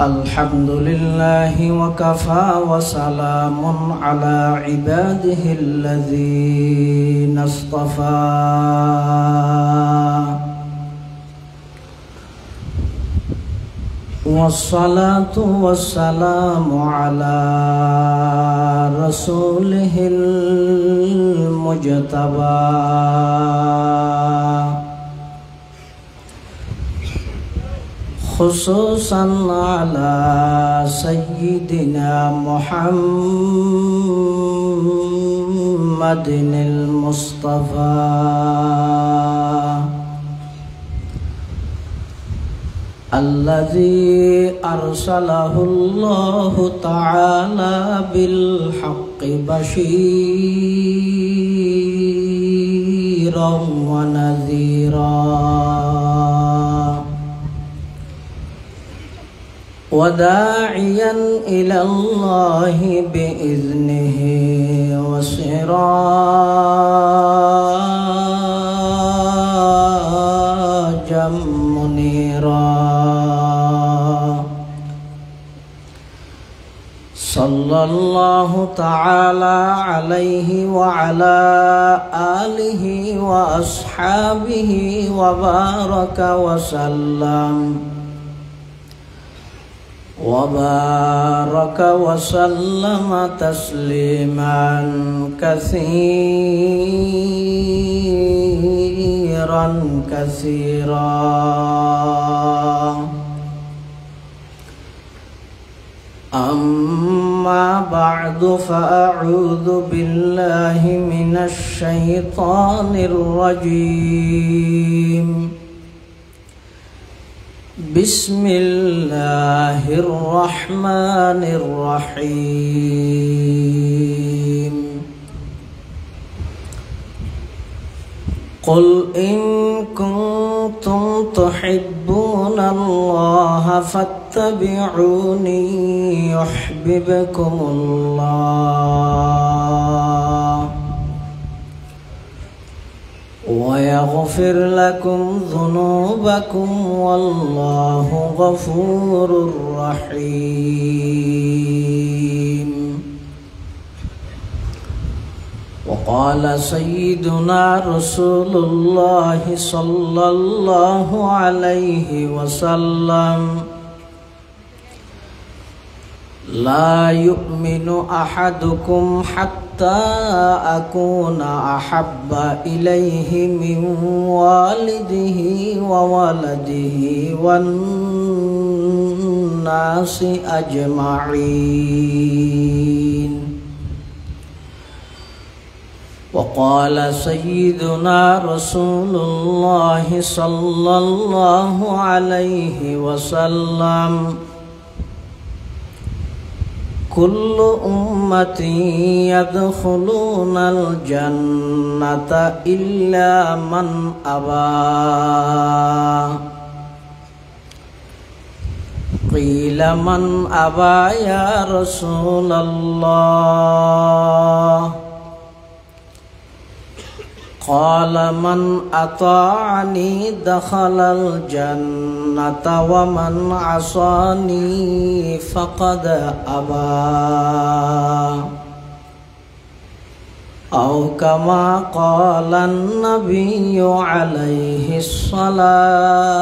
الحمد لله وكفى وسلام على عباده الذين اصطفى والصلاة والسلام على رسوله المجتبى خصوصا على سيدنا محمد المصطفى الذي أرسله الله تعالى بالحق بشيرا ونذيرا وداعيا إلى الله بإذنه وسراجا منيرا صلى الله تعالى عليه وعلى آله وأصحابه وبارك وسلم تسليما كثيرا أما بعد فأعوذ بالله من الشيطان الرجيم بسم الله الرحمن الرحيم قل إن كنتم تحبون الله فاتبعوني يحببكم الله ويغفر لكم ذنوبكم والله غفور رحيم وقال سيدنا رسول الله صلى الله عليه وسلم لا يؤمن أحدكم حتى أكون أحب إليه من والده وولده والناس أجمعين وقال سيدنا رسول الله صلى الله عليه وسلم كل أمتي يدخلون الجنة إلا من أبى قيل من أبى يا رسول الله قال من أطاعني دخل الجنة ومن عصاني فقد أبى أو كما قال النبي عليه الصلاة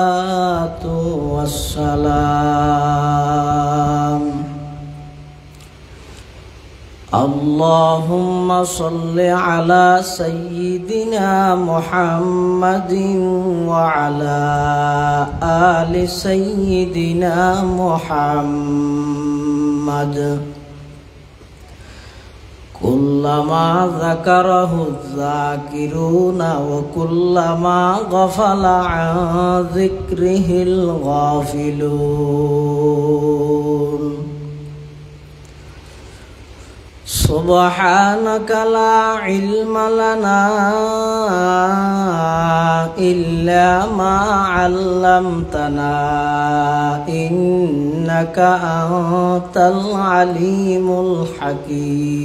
والسلام اللهم صل على سيدنا محمد وعلى آل سيدنا محمد كلما ذكره الذاكرون وكلما غفل عن ذكره الغافلون سبحانك لا علم لنا إلا ما علمتنا إنك أنت العليم الحكيم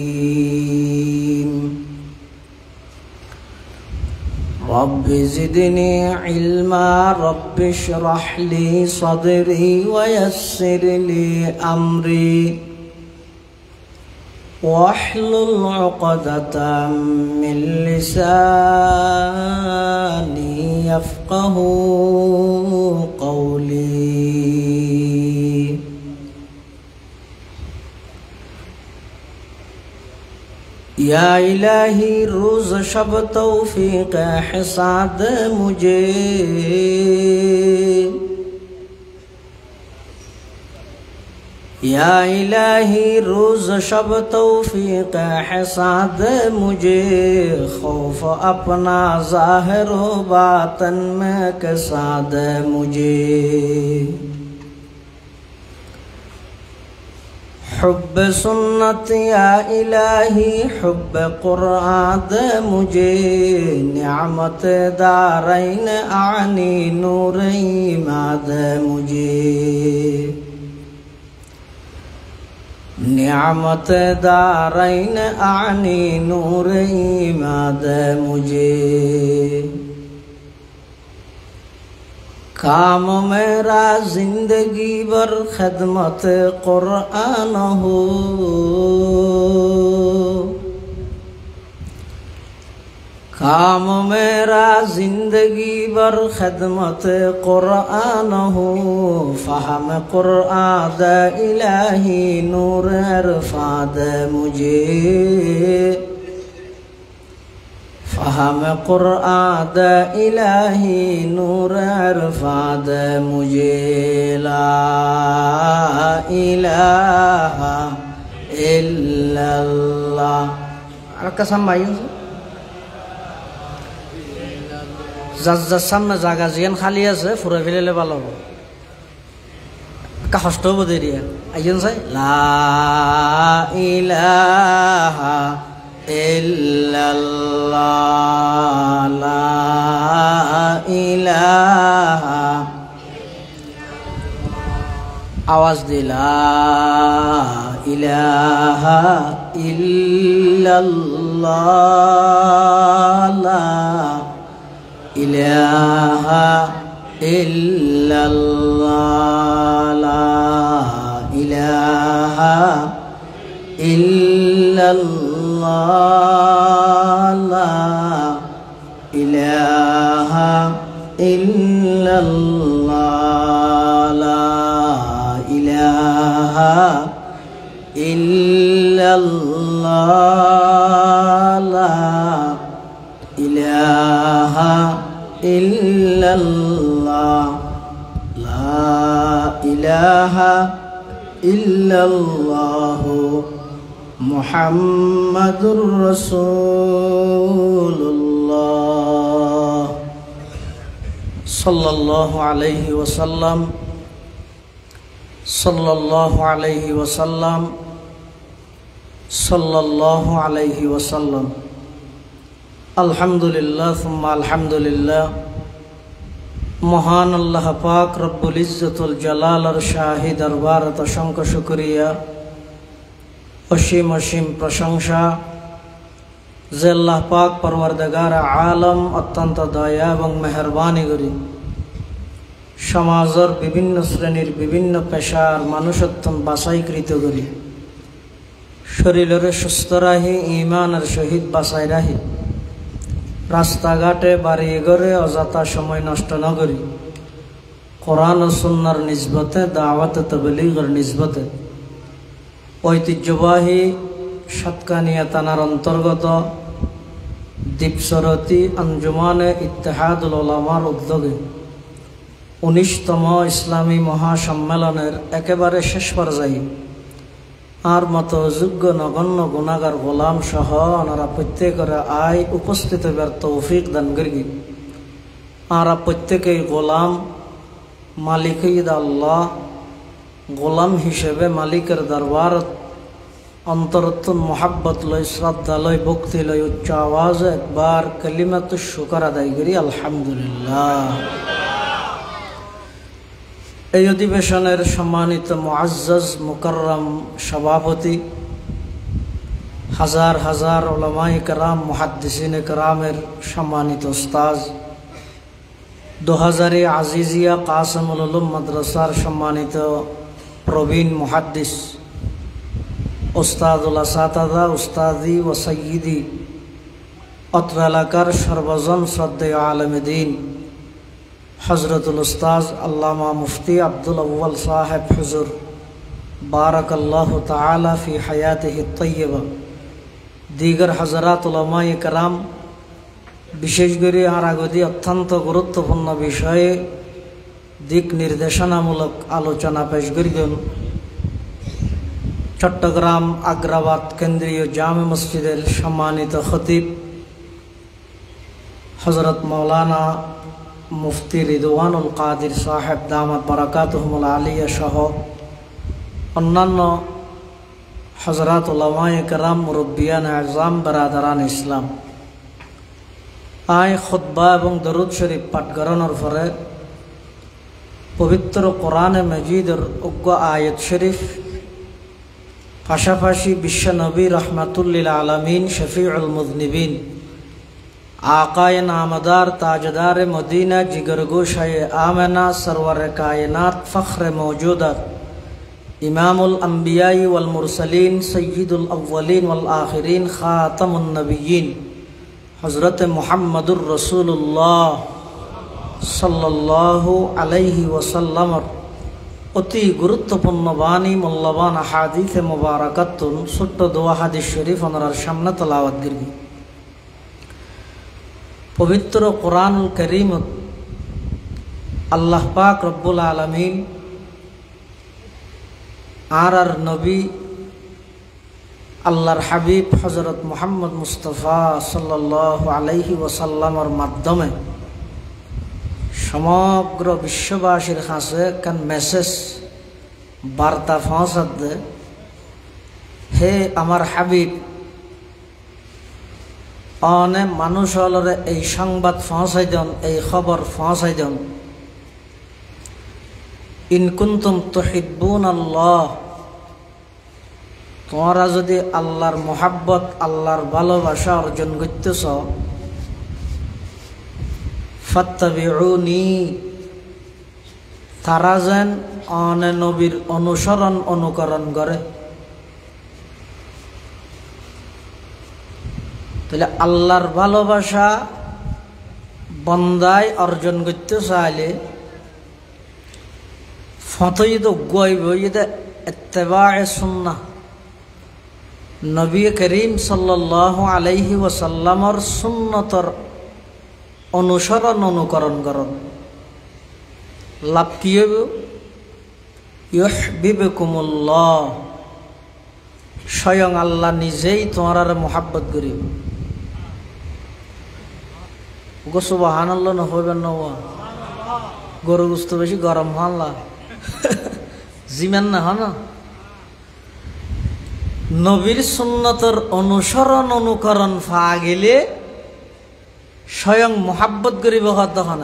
رب زدني علما رب اشرح لي صدري ويسر لي أمري واحلل عقدة من لساني يفقه قولي. या इलाही रोज शब तौफीक हिसाद मुझे, या इलाही रोज शब तौफीक हिसाद मुझे, खौफ अपना ज़ाहिर व बातन में कसाद मुझे. हुब्ब सुन्नत या इलाही हुब्ब कुरान दे मुझे, नियामत दारैन आनी नूर ईमान दे मुझे, नियामत दारैन आनी नूर ईमान दे मुझे. काम मेरा जिंदगी भर खिदमत कुरान हो, काम मेरा जिंदगी भर खिदमत कुरान हो. फहम कुरान दे इलाही नूर इरफा दे मुझे, फहम कुरान दे इलाही नूर इरफा दे मुझे. ला इलाहा इल्लल्लाह. कसम भाई সামনে জায়গা জিয়ান খালি আছে ফুরে ফেলে ভালো হবে, কষ্ট হবো দেরি আইন চাই. লা ইলাহা ইল্লাল্লাহ, লা ইলাহা, আওয়াজ দিলা ইলাহা ইল্লাল্লাহ, লা ইলাহা ইল্লাল্লাহ, লা ইলাহা ইল্লাল্লাহ, লা ইলাহা ইল্লাল্লাহ, লা ইলাহা ইল্লাল্লাহ, লা ইলাহা ইল্লাল্লাহ, লা ইলাহা ইল্লাল্লাহ মুহাম্মাদুর রাসূলুল্লাহ সাল্লাল্লাহু আলাইহি ওয়াসাল্লাম, সাল্লাল্লাহু আলাইহি ওয়াসাল্লাম, সাল্লাল্লাহু আলাইহি ওয়াসাল্লাম. আলহামদুলিল্লাহ সুম্মা আলহামদুলিল্লাহ. মহান আল্লাহ পাক রব্বুল ইজ্জতুল জালালের শাহী দরবারত অসংখ্য শুকরিয়া, অসীম অসীম প্রশংসা যে আল্লাহ পাক পরওয়ারদিগার আলম অত্যন্ত দয়া এবং মেহরবানি করি সমাজের বিভিন্ন শ্রেণীর বিভিন্ন পেশার মানুষত্ব বাছাইকৃত করি, শরীরের সুস্থ রাহি, ইমানের সহিত বাছাই রাহি, রাস্তাঘাটে বাড়ি ঘরে অযথা সময় নষ্ট ন করি, কোরআন ও সুন্নাহর নিসবতে, দাওয়াত তাবলীগের নিসবতে ঐতিহ্যবাহী সাতকানিয়া থানার অন্তর্গত দ্বীপসরতি আঞ্জুমানে ইত্তেহাদুল উলামার উদ্যোগে 19তম ইসলামী মহাসম্মেলনের একেবারে শেষ পর্যায়ে আর মতো যোগ্য নগণ্য গুণাগার গোলাম সহ ওনারা প্রত্যেকের আয় উপস্থিত হবার তৌফিক দান করি. আর প্রত্যেকেই গোলাম, মালিক আল্লাহ, গোলাম হিসেবে মালিকের দরবার অন্তরত্ব মোহাব্বত লই, শ্রদ্ধা লই, ভক্তি লই উচ্চ আওয়াজ একবার কালিমাতু শুকর আদায় করি আলহামদুলিল্লাহ. এই অধিবেশনের সম্মানিত মুআজ্জাজ মুকাররম সভাপতি হাজার হাজার উলামায়ে কেরাম, মুহাদ্দিসিনে কেরামের সম্মানিত উস্তাজ, 2000 আজিজিয়া কাসিমুল উলুম মাদ্রাসার সম্মানিত প্রবীণ মুহাদ্দিস, উস্তাদুল আসাতাযা, উস্তাদি ও সাইয়্যিদি, অত্র এলাকার সর্বজন শ্রদ্ধেয় আলেমে দ্বীন হযরতুল উস্তাজ আল্লামা মুফতি আব্দুল আউয়াল সাহেব হুজুর বারাকাল্লাহু তাআলা ফি হায়াতিহি তাইয়্যিবা, দিগর হযরত উলামায়ে কেরাম, বিশেষ করে আর আগদি অত্যন্ত গুরুত্বপূর্ণ বিষয়ে দিক নির্দেশনামূলক আলোচনা পেশ করিবেন চট্টগ্রাম আগ্রাবাদ কেন্দ্রীয় জামে মসজিদের সম্মানিত খতিব হযরত মাওলানা মুফতি রিদওয়ানুল কাদির সাহেব দামাত বারাকাতুহুমুল আলিয়া সহ অন্যান্য হযরত উলামায়ে কেরাম, মুরব্বিয়ান আযম, বারাদারান ইসলাম। আয় খুতবা এবং দরুদ শরীফ পাঠ করানোর পরে পবিত্র কোরআনে মাজিদের উগ্র আয়াত শরীফ, পাশাপাশি বিশ্বনবী রহমাতুল্লিল আলামিন, শফিউল মুযনিবিন, আকায়ে নামদার, তাজদারে মদিনা, জিগরগোশায়ে আমেনা, সরওয়ারে কায়নাত, ফখরে মৌজুদাত, ইমামুল আম্বিয়াই ওয়াল মুরসালিন, সয়্যিদুল আউয়ালিন ওয়াল আখিরিন, খাতামুন নবিয়্যিন, হযরত মুহাম্মদুর রাসূলুল্লাহ সাল্লাল্লাহু আলাইহি ওয়াসাল্লামের অতি গুরুত্বপূর্ণ বাণী, মূল্যবান হাদিসে মুবারাকাতুন ছোট্ট দোয়া হাদিস শরীফ ওনার সামনে তেলাওয়াত করবি। পবিত্র কোরআনুল কারীম আল্লাহ পাক রব্বুল আলামিন আর নবী আল্লাহর হাবিব হযরত মুহাম্মদ মুস্তাফা সাল্লাল্লাহু আলাইহি ওয়াসাল্লামের মাধ্যমে সমগ্র বিশ্ববাসীর কাছে কান মেসেজ বার্তা পৌঁছাত দে, হে আমার হাবিব, অনে মানুষ হলরে এই সংবাদ পৌঁছাই দেন, এই খবর পৌঁছাই দেন, ইন কুনতুম তুহিব্বুনাল্লাহ, তোমরা যদি আল্লাহর মোহাব্বত, আল্লাহর ভালোবাসা অর্জন করতেছ, ফাত্তাবিউনি, তারা যেন অনে নবীর অনুসরণ অনুকরণ করে। তাহলে আল্লাহর ভালোবাসা বন্দায় অর্জন করতে চাইলে ফতই তো গইব ইত্তেবায়ে সুন্নাহ, নবী করিম সাল্লাল্লাহু আলাইহি ওয়াসাল্লামর সুন্নতর অনুসরণ অনুকরণ করন। লাভ কি হইব? ইউহিব্বুকুমুল্লাহ, স্বয়ং আল্লাহ নিজেই তোমার মোহাব্বত করিব। গো সুবহানাল্লাহ না হইবেন না, গরু গুস্ত বেশি গরম হাল্লা জিমেন না হন। নবীর সুন্নতর অনুসরণ অনুকরণ ফা গেলে স্বয়ং মোহাব্বত করিব তখন।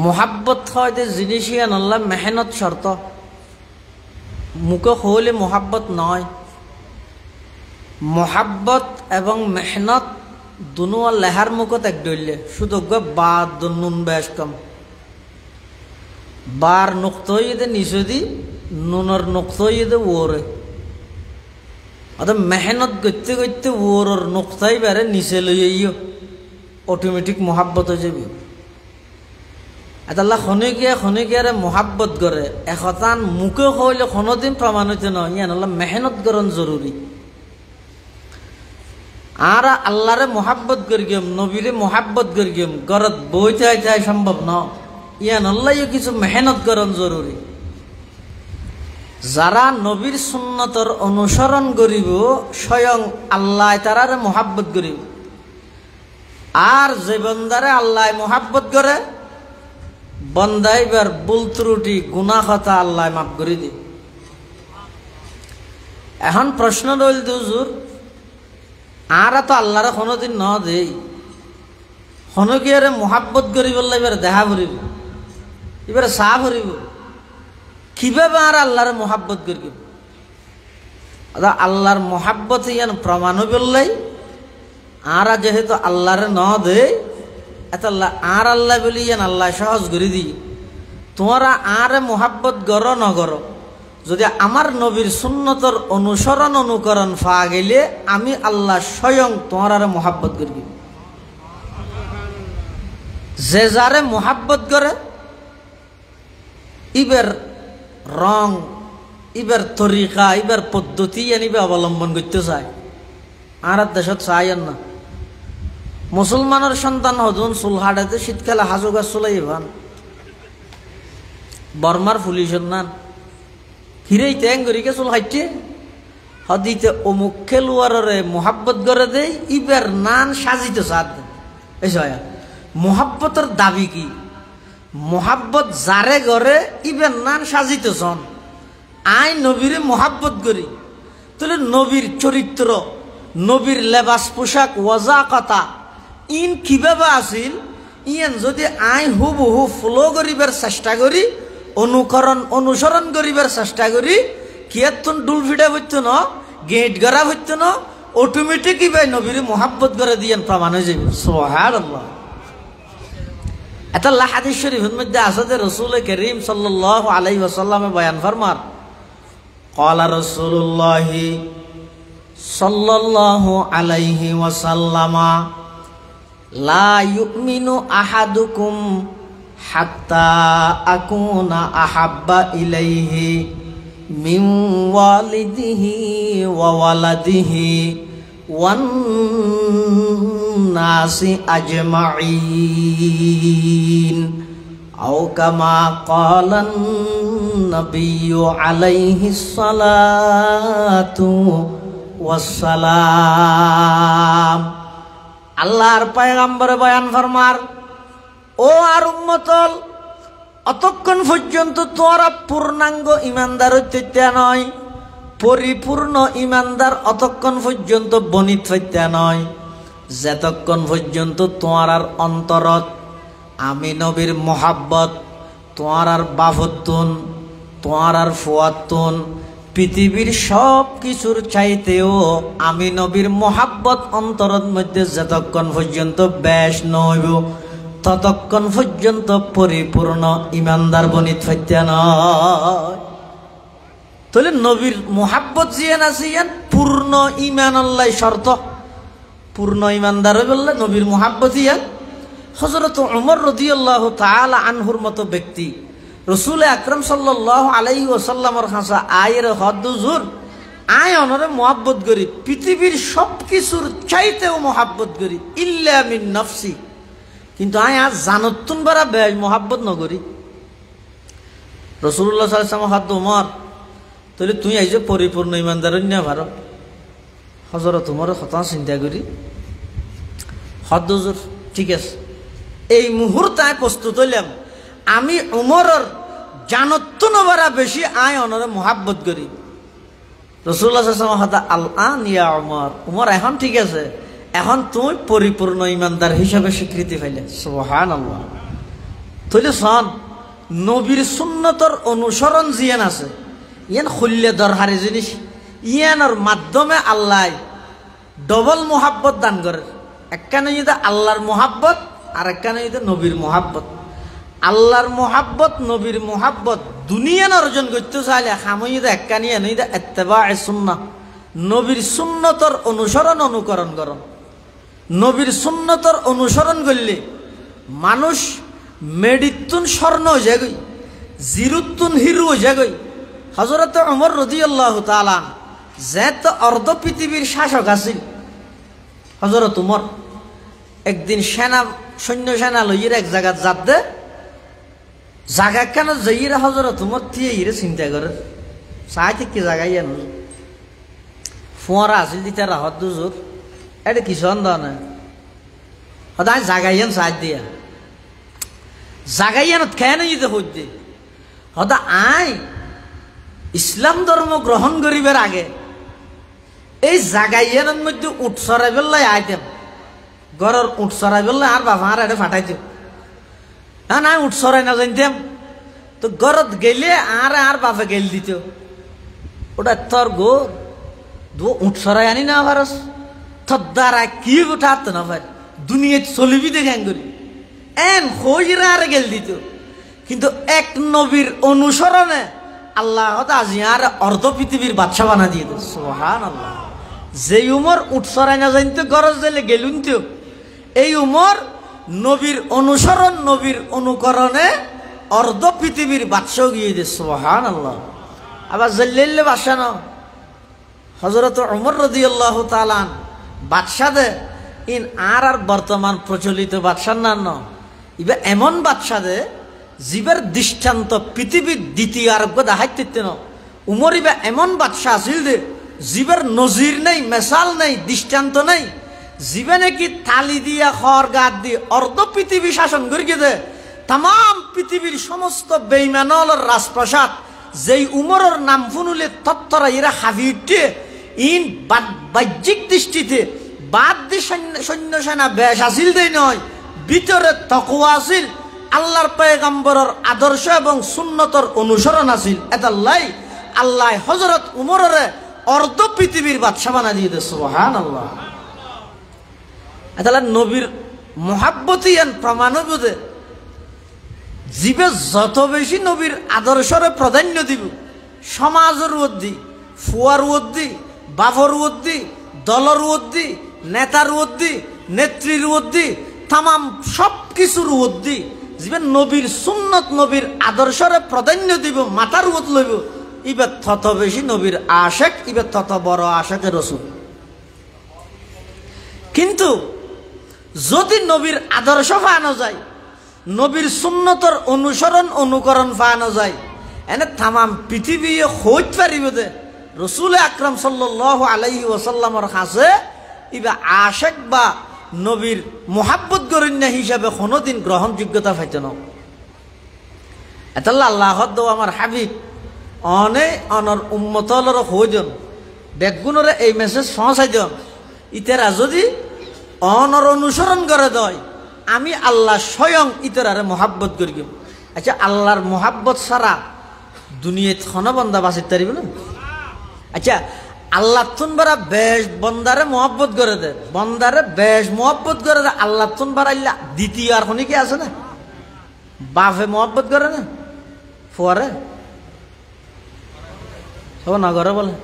মোহাব্বত হয় যে জিনিসই আল্লাহ মেহনত শর্ত, মুখে হইলে মোহাব্বত নয়। মোহাব্বত এবং মেহনত দুনো লেহার মুখত এক ডইলে শুধু বাদ নুন বেশ কম বার নুক্ত হইতে নিচে দি নুনের নুক্ত হইতে ওরে, অর্থাৎ মেহনত করতে করতে ওর নুক্তাই বেড়ে নিচে লইও অটোমেটিক মোহাব্বত হয়ে যাবে। আল্লাহ খনিকিয়ারে মোহাব্বত করে একতান মুখে হইলে কোনোদিন প্রমাণিত নয়, ইয়ান আল্লাহ মেহনত করন জরুরি। আর আল্লাহরে মোহাব্বত করি গেম, নবীরে মোহাব্বত করি গেম, গরত বইতে চাই সম্ভব ন, ইয়ান আল্লাহ কিছু মেহনত করন জরুরি। যারা নবীর সুন্নতর অনুসরণ করিব স্বয়ং আল্লাহ তারারে মোহাব্বত করিব, আর যে বন্দারে আল্লাহ মোহাব্বত করে বন্দাইবার ভুল ত্রুটি গুনাহ কথা আল্লাহ মাফ করে দি। এখন প্রশ্ন রইল হুজুর, আর তো আল্লাহরে কোনোদিন ন দেই, হনকিয়ারে মোহাব্বত করি বললে এবার দেখা ভরিব, এবার চাহ ভরিব, কিভাবে আর আল্লাহরে মোহাব্বত করিব? আল্লাহর মোহাব্বত ইয়ান প্রমাণ বললেই আর যেহেতু আল্লাহরে ন দে এত আর আল্লাহ বলি ইয়ান আল্লাহ সহজ করে দিই তোমরা আর মোহাব্বত গর ন গর যদি আমার নবীর সুন্নতর অনুসরণ অনুকরণ ফা গেলে আমি আল্লাহ স্বয়ং তোমার মোহাব্বত করি। যে যারে মোহাব্বত করে ইবের রং ইবের তরিকা ইবের পদ্ধতি এনিবে অবলম্বন করতে চায় আর দেশত চাইন না। মুসলমানের সন্তান হদুন চুলহাটাতে শীতকালে হাজু গাছ চলাই ভান বর্মার পুলিশ নান হিরেই ট্যাং করিকে চুল হাইটে হদিতে অমুক খেলোয়ারে মোহাব্বত করে দেয় ইবের নান সাজিতে চাঁদ এই মোহাব্বতের দাবি কি? মোহাব্বত যারে গড়ে ইবের নান সাজিতে চন আই নবীরে মোহাব্বত করি তাহলে নবীর চরিত্র নবীর লেবাস পোশাক ওয়াজা কথা ইন কিভাবে আসিল ইয়েন যদি আই হুবহু ফলো করিবার চেষ্টা করি অনুসরণ করিবার চেষ্টা করি কিয়াতন ডুল ফিটা হইতো না গেট গড়া হইতো না অটোমেটিক ইবাই নবীর মোহাব্বত করে দিয়েন প্রমাণ হয়ে যাবে। সুবহানাল্লাহ। এটা হাদিস শরীফের মধ্যে আছে যে রাসূল করিম সাল্লাল্লাহু আলাইহি ওয়াসাল্লামে বয়ান ফরমার ক্বালা রাসূলুল্লাহ সাল্লাল্লাহু আলাইহি ওয়াসাল্লামা লা ইউমিনু আহাদুকুম হাত্তা আকুনা আহাব্বা ইলাইহি মিন ওয়ালিদিহি ওয়া ওয়ালাদিহি ওয়ান নাসি আজমাইন আও কামা ক্বালান নবিয়্যু আলাইহিস সালাতু ওয়াস সালাম। আল্লাহর পয়গম্বর বয়ান ফরমার ও আর উম্মতল অতক্ষণ পর্যন্ত তোরা পূর্ণাঙ্গ ইমানদার হইতে নয় পরিপূর্ণ ইমানদার অতক্ষণ পর্যন্ত বনিত হইতে নয় যতক্ষণ পর্যন্ত তোমার অন্তরত আমি নবীর মোহাব্বত তোমার বাফতুন তোমার ফুয়াতুন পৃথিবীর সব কিছুর চাইতেও আমি নবীর মোহাব্বত অন্তরের মধ্যে যতক্ষণ পর্যন্ত বেশ নইব ততক্ষণ পর্যন্ত পরিপূর্ণ ইমানদার বনিত হইতে নয়। তাহলে নবীর মোহাব্বত জিয়ান আছে ইয়ান পূর্ণ ইমান আল্লাহ শর্ত পূর্ণ ইমানদার বললে নবীর মোহাব্বত ইয়ান। হযরত ওমর রাদিয়াল্লাহু তাআলা আনহুর মতো ব্যক্তি রসুল আকরাম সাল্লাল্লাহু আলাইহি ওয়াসাল্লামের কাছে আয়ের হদ হুজুর আয় অনরে মোহাব্বত করি পৃথিবীর সব কিছুর চাইতেও মোহাব্বত করি ইল্লা মিন নফসি কিন্তু আয় আজ জানতুন বারা বেশ মোহাব্বত নগরি। রাসূলুল্লাহ সাল্লাল্লাহু আলাইহি ওয়াসাল্লাম হদ ওমর তাহলে তুই আইজ পরিপূর্ণ ইমানদার না ভারো হযরত ওমরের কথা চিন্তা করি হদ হুজুর ঠিক আছে এই মুহূর্তে প্রস্তুত হইলাম আমি উমরের জানত নবারা বেশি আয় অনরে মোহাব্বত করি। রাসূলুল্লাহ সাল্লাল্লাহু আলাইহি ওয়াসাল্লাম আল আন ইয়া উমর উমর এখন ঠিক আছে এখন তুই পরিপূর্ণ ইমানদার হিসাবে স্বীকৃতি পাইলে। সুবহানাল্লাহ। তাহলে শোন নবীর সুন্নতর অনুসরণ জিয়ান আছে ইয়ান খুললে দরকারি জিনিস ইয়ানোর মাধ্যমে আল্লাহ ডবল মোহাব্বত দান করে একখানে যদি আল্লাহর মোহাব্বত আর একখানে যদি নবীর মোহাব্বত। আল্লাহর মোহাব্বত নবীর মোহাব্বত দুনিয়ান অর্জন করতে চাইলে খামইদা একখানি এনইদা ইত্তেবায়ে সুন্নাহ নবীর সুন্নতর অনুসরণ অনুকরণ করন। নবীর সুন্নতর অনুসরণ করলে মানুষ মেডিতুন স্বর্ণ হয়ে যাগই জিরুতুন হিরু হয়ে যাগই। হযরত ওমর রাদিয়াল্লাহু তাআলা যেত অর্ধ পৃথিবীর শাসক আছিল হযরত ওমর একদিন সৈন্য সেনা লইয়ের এক জায়গা যাত দে জায়গা কেন যাইরা হযরত ওমর দিয়ে ইরে চিন্তা করে চাই থেকে জায়গায় এন ফোয়ারা আছিল দিতে রাহত দুজোর এটা কিছু আন্দোলন সদায় জাগাইয়ান সাজ দিয়া জাগাইয়ানত কেন যেতে হইতে হদা আয় ইসলাম ধর্ম গ্রহণ করিবার আগে এই জাগাইয়ানের মধ্যে উঠ সরাই বেল্লাই আইতেম ঘরের উঠ সরাই বেল্লাই আর বাবা আর এটা ফাটাইতে হ্যাঁ না উঠ সরাই না জানতাম তো ঘরত গেলে আর বাপে গেল দিত ওটা তোর গো উঠ সরাই আনি না ভারস তোর দ্বারা কি উঠাতে না ভাই দুনিয়া চলিবি দেখেন করি এন হইরা আর গেল দিত কিন্তু এক নবীর অনুসরণে আল্লাহ আজি আর অর্ধ পৃথিবীর বাদশা বানা দিয়ে দেয় সুবহানাল্লাহ। যে উমর উঠ সরাই না জানতে গরজ দিলে গেলুন তো এই উমর নবীর অনুসরণ নবীর অনুকরণে অর্ধ পৃথিবীর বাদশাও গিয়ে দেয় সুবহানাল্লাহ। আবার জল্লাইলে বাদশা না হযরত উমর রাদিয়াল্লাহু তাআলা বাদশা দে ইন আর বর্তমান প্রচলিত বাদশার নাম ইবা এমন বাদশা দে জীবের দৃষ্টান্ত পৃথিবীর দ্বিতীয় আরোগ্য দেখাইতে ন উমর ইবা এমন বাদশা আছিল দে জীবের নজির নেই মেসাল নেই দৃষ্টান্ত নেই জীবে নাকি থালি দিয়া খড় গাদ দিয়ে অর্ধ পৃথিবী শাসন করিয়ে দে তাম পৃথিবীর সমস্ত বেঈমানর রাজপ্রাসাদ যেই উমরের নাম শুনলে তত্তরা এরা হাবি উঠে ইন বাহ্যিক দৃষ্টিতে বাদ দিয়ে সৈন্য সেনা বেশ আসিল দেই নয় ভিতরে তাকওয়া আছিল আল্লাহর পয়গম্বরের আদর্শ এবং সুন্নতর অনুসরণ আছিল এতাল্লাই আল্লাহ হযরত উমরের অর্ধ পৃথিবীর বাদশা বানা দিয়ে দেয় সুবহানাল্লাহ। এতাল্লা নবীর মুহাব্বতি এন প্রমাণ বোধে জীবে যত বেশি নবীর আদর্শরে প্রাধান্য দিব সমাজের উদ্দি ফুয়ার উদ্দি বাফর উদ্দি দলর উদ্দি নেতার উদ্দি নেত্রীর উদ্দি তাম সব কিছুর উদ্দি জীবে নবীর সুন্নত নবীর আদর্শরে প্রাধান্য দিব মাথার উদ লইব ইবে তত বেশি নবীর আশেক ইবে তত বড় আশেকের রসুল। কিন্তু যদি নবীর আদর্শ পানো যায় নবীর সুন্নতর অনুসরণ অনুকরণ পানো যায় এনে তাম পৃথিবী হইত পারিব দে রসুল আকরাম সাল্লাল্লাহু আলাইহি ওয়াসাল্লামর কাছে ইবা আশেক বা নবীর মোহাব্বত গরণ্য হিসাবে কোনোদিন গ্রহণযোগ্যতা পাইত না। এতাল্লা আল্লাহ আমার হাবিব অনে অনর উম্মতলর হইজন বেগুনরে এই মেসেজ পৌঁছাই দিন ইতারা যদি অনর অনুসরণ করে দেয় আমি আল্লাহ স্বয়ং ইতারারে মোহাব্বত করি। আচ্ছা আল্লাহর মোহাব্বত ছাড়া দুনিয়াত কোনো বন্দা বাঁচিতে পারিব না? আচ্ছা আল্লাহ তুন বারা বেশ বন্দারে মোহাব্বত করে দে বন্দারে বেশ মোহাব্বত করে দে আল্লাহ তুন বারাইলা দ্বিতীয় আর কোনো কি আছে না? বাপে মোহাব্বত করে না ফুয়ারে সব না ঘরে বলে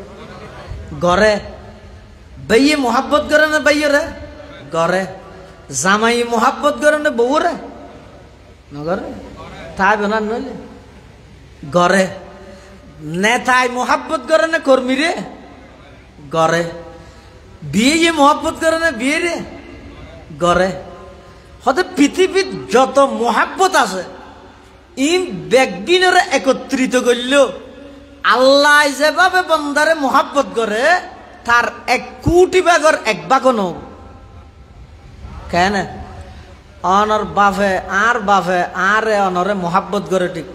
ঘরে বেয়ে মোহাব্বত করে না বেয়ে ঘরে জামাই মোহাব্বত করে না বউরে নগরে তাই বেনার নইলে ঘরে নেতায় মোহাব্বত করে না কর্মী রে ঘরে বিয়ে মোহাব্বত করে না বিয়ে রে ঘরে হতে পৃথিবীর যত মোহাব্বত আছে ইন ব্যক্তিনরে একত্রিত করল আল্লাহ যেভাবে বন্দারে মোহাব্বত করে তার 1 কোটি ভাগর 1 ভাগও ন কেন অনর বাফে আর অনরে মোহাব্বত করে ঠিক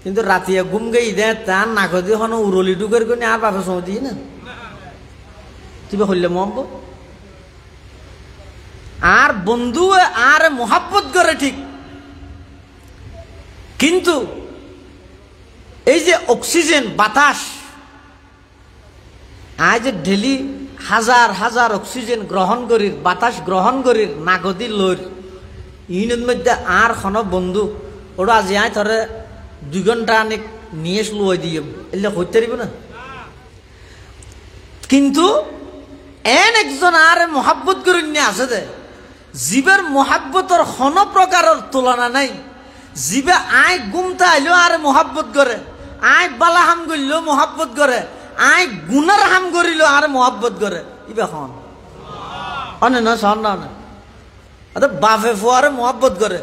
কিন্তু রাতিয়া ঘুম গেই দে তার নাগদি হন উরলি ডুকের কোনে আর বাফে সময় দিই না তুমি হইলে মোহাব্বত আর বন্ধু আর মোহাব্বত করে ঠিক কিন্তু এই যে অক্সিজেন বাতাস আজ ডেলি হাজার হাজার অক্সিজেন গ্রহণ করি বাতাস গ্রহণ করি নাগদি লইর ইনের মধ্যে আর কোনো বন্ধু ওরা আজি আয় ধরে 2 ঘন্টা অনেক নিয়ে লুয়াই দিয়ে এলে হইতে পারিব না। কিন্তু এন একজন আর মোহাব্বত করে নিয়ে আছে দে জীবের মোহাব্বতর কোনো প্রকারের তুলনা নাই। জীবে আয় গুমতা আইলেও আর মোহাব্বত করে আয় বালা হাম করলেও মোহাব্বত করে আয় গুনার হাম করিল আর মোহাব্বত করে ইবে খন অনে না সন না বাপে ফুয়ারে মোহাব্বত করে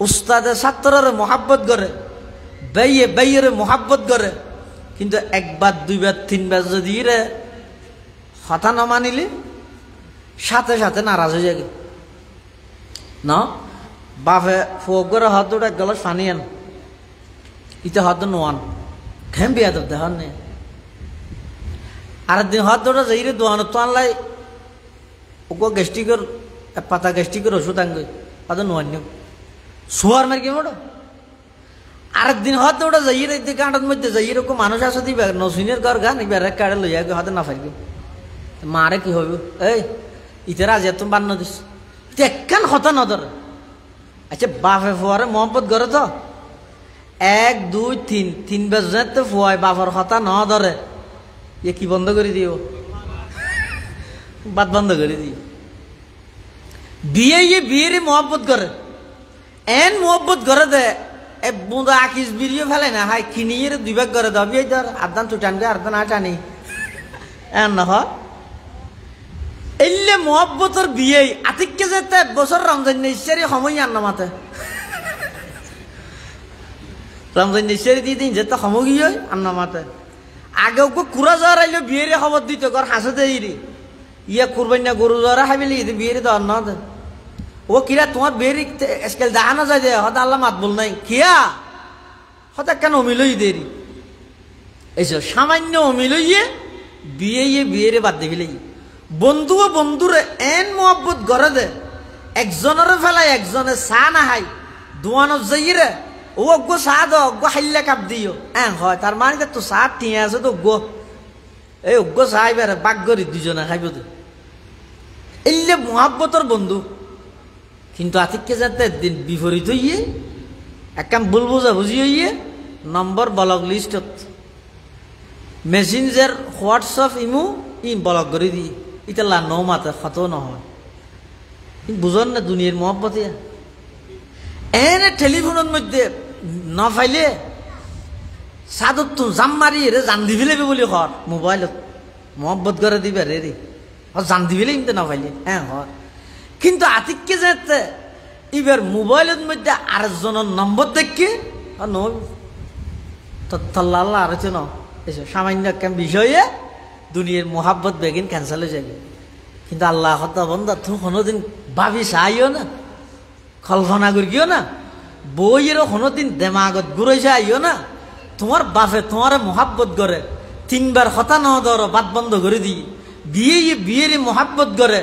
উস্তাদে ছাত্ররে মোহাব্বত করে বেইয়ে মোহাব্বত করে কিন্তু 1 বার 2 বার 3 বার যদি রে কথা না মানিলে সাথে সাথে নারাজ হয়ে যাবে না। বাপে ফুয়া করে হাত দুটা 1 গ্লাস পানি আন ইতে হাত নোয়ান খেম বিয়া তো দেখান নেই আর দিন হাত দুটা যাই রে দোয়ানো তো আনলাই ওকে গ্যাস্ট্রিকের পাতা গ্যাস্ট্রিকের ওষুধ আনবে হাত নোয়ান নিও শোয়ার মার কি মোটো আরেকদিন হয়তো ওটা যাই কাঁটার মধ্যে যাই এরকম মানুষ আছে দিবে নসিনের ঘর গান এবার কাড়ে লইয়া হয়তো না ফাইবে মারে কি হইব এই ইতারা আজ এত বান্ন দিস একখান হতা নদর আচ্ছা বাপে ফুয়ারে মোহাম্মত করে তো 1 2 3 বেজনে তো ফুয়ায় বাপর হতা ন ধরে এ কি বন্ধ করে দিও বাদ বন্ধ করে দিও বিয়ে মোহাম্মত করে এন মোহাম্মত করে দে এ বুঁদা আকিস বিরিয়ে ফেলে না হাই কিনিয়ে 2 ভাগ করে দাও বিয়ে ধর আদান চুটানবে আদান আটানি এন না হয় এলে মোহাব্বতর বিয়ে আতিককে যেতে বছর রমজান নিশ্চয়ই সময় আন না মাতে রমজান নিশ্চয়ই দিয়ে দিন যেতে সময় গিয়ে আন না মাতে আগে ওকে কুড়া জ্বর আইলে বিয়ের খবর দিত ঘর হাসতে ইয়া করবেন না গরু জ্বর হাবিলি বিয়ের তো অন্য ও কিরা তোমার বিয়ের স্কেল দেখা না যায় যে হয়তো আল্লাহ মাত বল নাই কিয়া হয়তো কেন অমিলই দেরি এইসব সামান্য অমিলইয়ে বিয়েরে বাদ দিবিলে বন্ধু ও বন্ধুরে এন মোহাব্বত গড়ে দে একজনের ফেলাই একজনে চা না হাই দোয়ানত যাই রে ও অজ্ঞ চা দো অজ্ঞ হাইলে কাপ দিও হয় তার মানে তো চা টিয়া আছে তো অজ্ঞ এই অজ্ঞ চা এবার বাক করি দুজনে খাইব তো এলে মোহাব্বতর বন্ধু কিন্তু আতিককে যাতে দিন বিপরীত হইয়ে একদম ভুল বোঝা বুঝি হইয়ে নম্বর ব্লক লিস্টত মেসেঞ্জার হোয়াটসঅ্যাপ ইমু ব্লক করে দিই ইতাল্লা নৌ মাতে ক্ষত নহয় বুঝন না দুনিয়ার মহব্বত এনে টেলিফোনের মধ্যে না ফাইলে সাদত তো জাম মারি রে জান দিবি লেবে বলি হর মোবাইলত মহব্বত করে দিবে রে রে জান দিবি কিন্তু না ফাইলে হর কিন্তু আতিককে যেতে এবার মোবাইলের মধ্যে আরেকজনের নম্বর দেখে তল্লা আর ন সামান্য একটা বিষয়ে দুনিয়ার মোহাব্বত বেগিন ক্যান্সেল হয়ে যাবে কিন্তু আল্লাহ হত্যা বন্ধা তুমি কোনোদিন ভাবি চাইও না কল্পনা করিও না বইয়েরও কোনোদিন দেমাগত ঘুরাইছে আইও না তোমার বাপে তোমার মোহাব্বত করে 3 বার হতা ন ধর বাদ বন্ধ করে দিই বিয়ের মোহাব্বত করে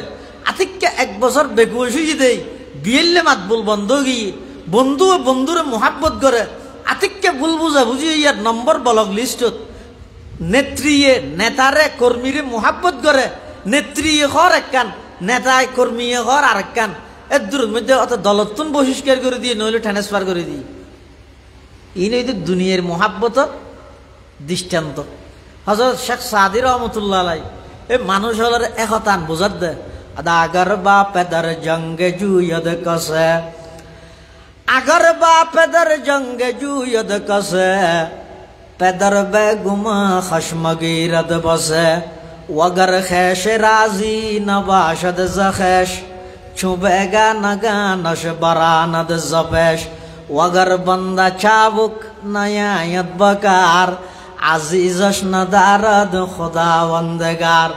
আতিককে 1 বছর বেকুশ হয়ে দেই বিয়েলে মাত বল বন্ধ গিয়ে বন্ধু ও বন্ধুরে মোহাব্বত করে আতিককে ভুল বুঝা বুঝি ইয়ার নম্বর ব্লক লিস্টত নেত্রীয়ে নেতারে কর্মীরে মোহাব্বত করে নেত্রীয়ে হর একখান নেতায় কর্মীয়ে হর আর একখান এর দূরের মধ্যে অত দলতুন বহিষ্কার করে দিয়ে নইলে ট্রান্সফার করে দিই এই নই দুনিয়ার মোহাব্বতর দৃষ্টান্ত হযরত শেখ সাদি রহমতুল্লাহ আলাই এই মানুষ হলের একতান বোঝার দেয় আগার বা পেদার জঙ্গে জুয়দ কসে আগার বা পেদার জঙ্গে জুয়দ কসে পেদার বেগুমা খশমগিরদ বসে ওগর খেশ রাজি নবাশদ জখেশ ছুবেগা নগা নশ বরানদ জবেশ ওগর বন্দা চাবুক নয়ায়ত বকার আজিজশ নদারদ খুদাवंदगार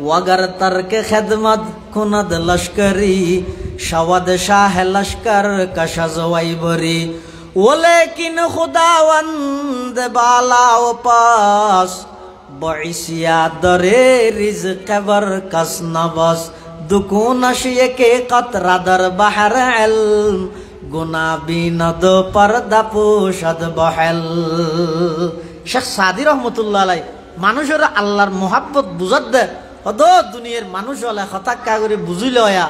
वगर तर्क खिदमत कुनद लश्करी शवद शाह लश्कर कशज वैबरी वो लेकिन खुदावंद बाला व पास बइसिया दरे रिज़्क़ बर कस नबस दुकुनश के कतरा दर बहर इल्म गुना बीनद पर्दा पोशद बहल शेख सादी रहमतुल्लाह अलैह মানুষের আল্লাহর মোহাব্বত বুঝাত দে অত দুনিয়ার মানুষ হলে হতাক্কা করে বুঝিল হয়া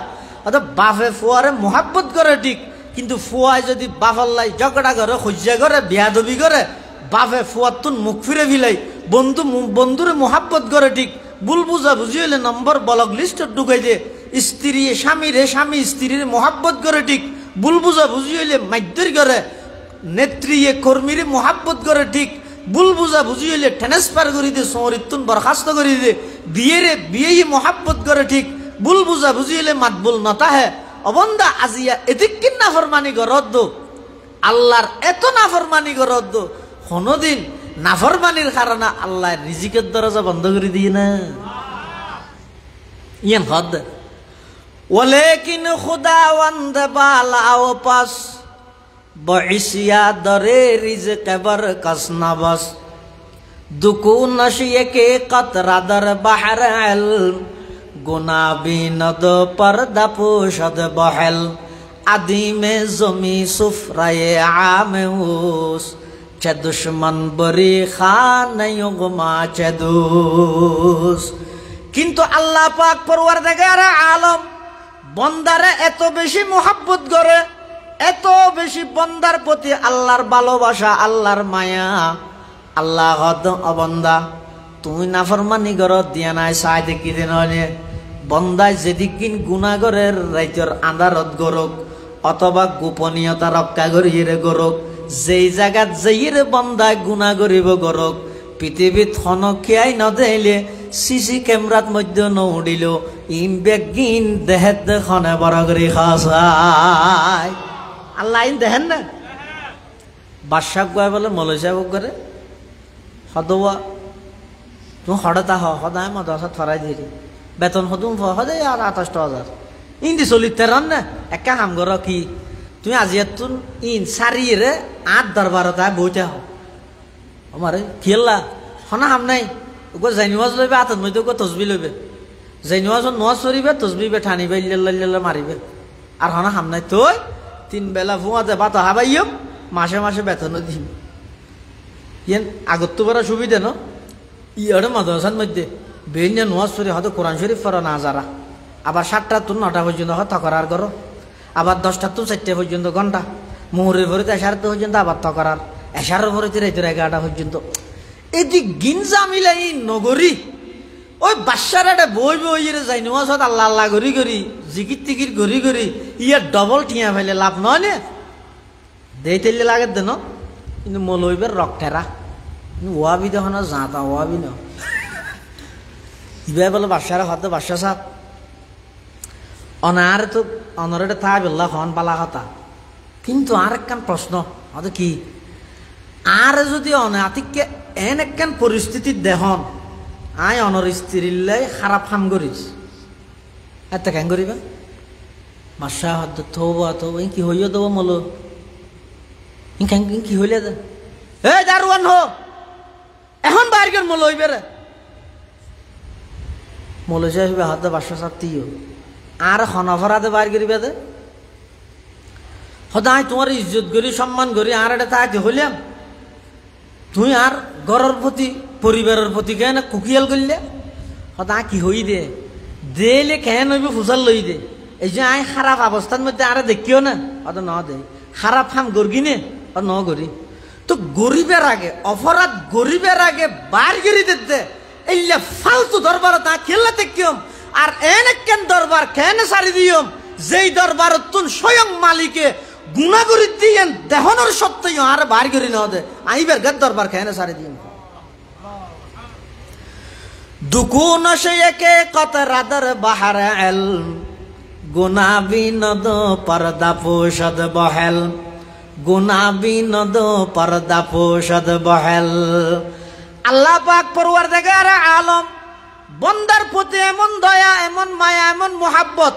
অত বাপে ফুয়ারে মোহাব্বত করে ঠিক কিন্তু ফুয়ায় যদি বাফাল্লাই ঝগড়া করে হজ্জা করে বিয়াদবি করে বাপে ফুয়ার তুন মুখ ফিরে ফিলাই বন্ধুরে মোহাব্বত করে ঠিক ভুল বুঝা বুঝি হইলে নম্বর ব্লক লিস্টত ঢুকাই দে স্ত্রী স্বামী স্ত্রীর মোহাব্বত করে ঠিক ভুল বুঝা বুঝি হইলে মাইদ্যর করে নেত্রীয়ে কর্মীরে মোহাব্বত করে ঠিক ভুল বুঝা বুঝি হইলে ট্রান্সফার করে দিয়ে সমরিতুন বরখাস্ত করে দিয়ে বিয়ে মোহাব্বত করে ঠিক ভুল বুঝা বুঝি হইলে মাতবুল নতা হে অবন্দা আজিয়া এদিক নাফরমানি গরদ আল্লাহর এত নাফরমানি গরদ কোনদিন নাফরমানির কারণে আল্লাহ রিজিকের দরজা বন্ধ করে দিয়ে না ইয়ান হদ ওয়ালাকিন খুদাওয়ান্দ বালা ও পাস बइसिया दरे रिज़्क़ बर कस नबस दुकू नशिए के कतरा दर बहर इल्म गुना बीनद पर्दा पोशद बहल आदि में जमी सुफराए आम उस চে দুশ্মন বরি খানাইগমা চে দুস। কিন্তু আল্লাহ পাক পরওয়ারদিগার আলম বন্দারে এত বেশি মোহাব্বত করে, এত বেশি বন্দার প্রতি আল্লাহর ভালোবাসা, আল্লাহর মায়া। আল্লাহ হদ অবন্দা তুমি নাফরমানি গরত দিয়া নাই চাই দেখি দিন বন্দায় যেদিকিন গুণাগরের রাইতর আন্ধারত গরক অথবা গোপনীয়তা রক্ষা করিয়ে গরক, যেই জায়গাত যেইরে বন্দায় গুণা করিব গরক পৃথিবীত খনকিয়াই নদেলে সিসি ক্যামেরাত মধ্যে নউডিল ইমবেগিন দেহেত দেখনে বড় করে খাসাই। আল্লাহ আইন দেখেন না বাদশাহ কয় বলে মৌলভী সাহেব করে হদওয়া তুমি হঠাৎ সদায় মাদ্রাসা থরাই দিলি বেতন হতুম সদায় আর 28,000 ইন্দি চলি তেরন না একা কাম কর কি তুমি আজি তুন ইন চারিরে 8-12 বইতে হও আমারে খেললা হনা হাম নাই ওকে জাইনিওয়াজ লইবে হাতত মধ্যে ওকে তসবি লইবে জাইনিওয়াজ নোয়াজ চরিবে তসবিবে ঠানিবে ইল্লাল্লাহ মারিবে আর হনা হাম নাই তুই 3 বেলা ফুয়াতে ভাত হাবাইম মাসে মাসে বেতনও দিম ইয়েন আগত তো বড় সুবিধা ন ইয়ারে মাদ্রাসার মধ্যে বেইনে নোয়াজ পড়ে হয়তো কোরআন শরীফ পড়া না যারা আবার 7টা তো 9টা পর্যন্ত হয় তকরার করো আবার 10টা তো 4টা পর্যন্ত ঘন্টা মুহুরের ভরিতে এশার তো পর্যন্ত আবার তকরার এশারের ভরিতে রাইতে 11টা পর্যন্ত এদি গিনজা মিলাই নগরী ওই বাদশার একটা বই বইয়ের যাই নোয়াজ আল্লাহ আল্লাহ গড়ি গড়ি জিকির টিকির গড়ি গড়ি ইয়ার ডবল টিয়া ফেলে লাভ নয় নে দেই তেলে লাগে দেন কিন্তু মৌলবীর রক্তেরা ওয়াবি দেখো না জাঁতা ওয়াবি ন ইবাই বলে বাদশারা হতে বাদশা সাহ অনার তো অনরে থাই বেল্লা হন পালা কথা কিন্তু আর একখান প্রশ্ন হয়তো কি আর যদি অনাতিককে এন একখান পরিস্থিতি দেহন আই অনর স্ত্রীলাই খারাপ কাম করিস এত কেন করিবা বাদশাহ হতে থবা তো কি হইয়া দেবো মল কি হইলে এই দারোয়ান হো এখন বাইর কর মল হইবে রে মৌলভী সাহেব হাতে বাদশা চাপতিও আর হনফরাতে বাইর করিবে দে সদায় তোমার ইজ্জত করি সম্মান করি আর এটা তাই হইলাম তুই আর ঘরের প্রতি পরিবারের প্রতি কেন কুকিয়াল করলে সদায় কি হই দে দেলে কেন হইবে ফুসাল লই দে এই যে আই খারাপ অবস্থার মধ্যে আর দেখিও না অত ন দে খারাপ কাম করগি নে আর ন করি তো গরিবের আগে অপরাধ গরিবের আগে বার করে দিতে এইলে ফালতু দরবার তা খেলতে কিয়ম আর এনে কেন দরবার কেন সারি দিয়ম যেই দরবার তুন স্বয়ং মালিকে গুণা করে দিয়েন দেহনের সত্ত্বেও আর বার করে না দে আইবার গের দরবার কেন সারি দিয়ম দুকুন সে একে কত রাদর বাহার এল গুনা বিনদ পর্দা পোষদ বহেল গুনা বিনদ পর্দা পোষদ বহেল। আল্লাহ পাক পরওয়ারদিগার আলম বন্দার প্রতি এমন দয়া এমন মায়া এমন মোহাব্বত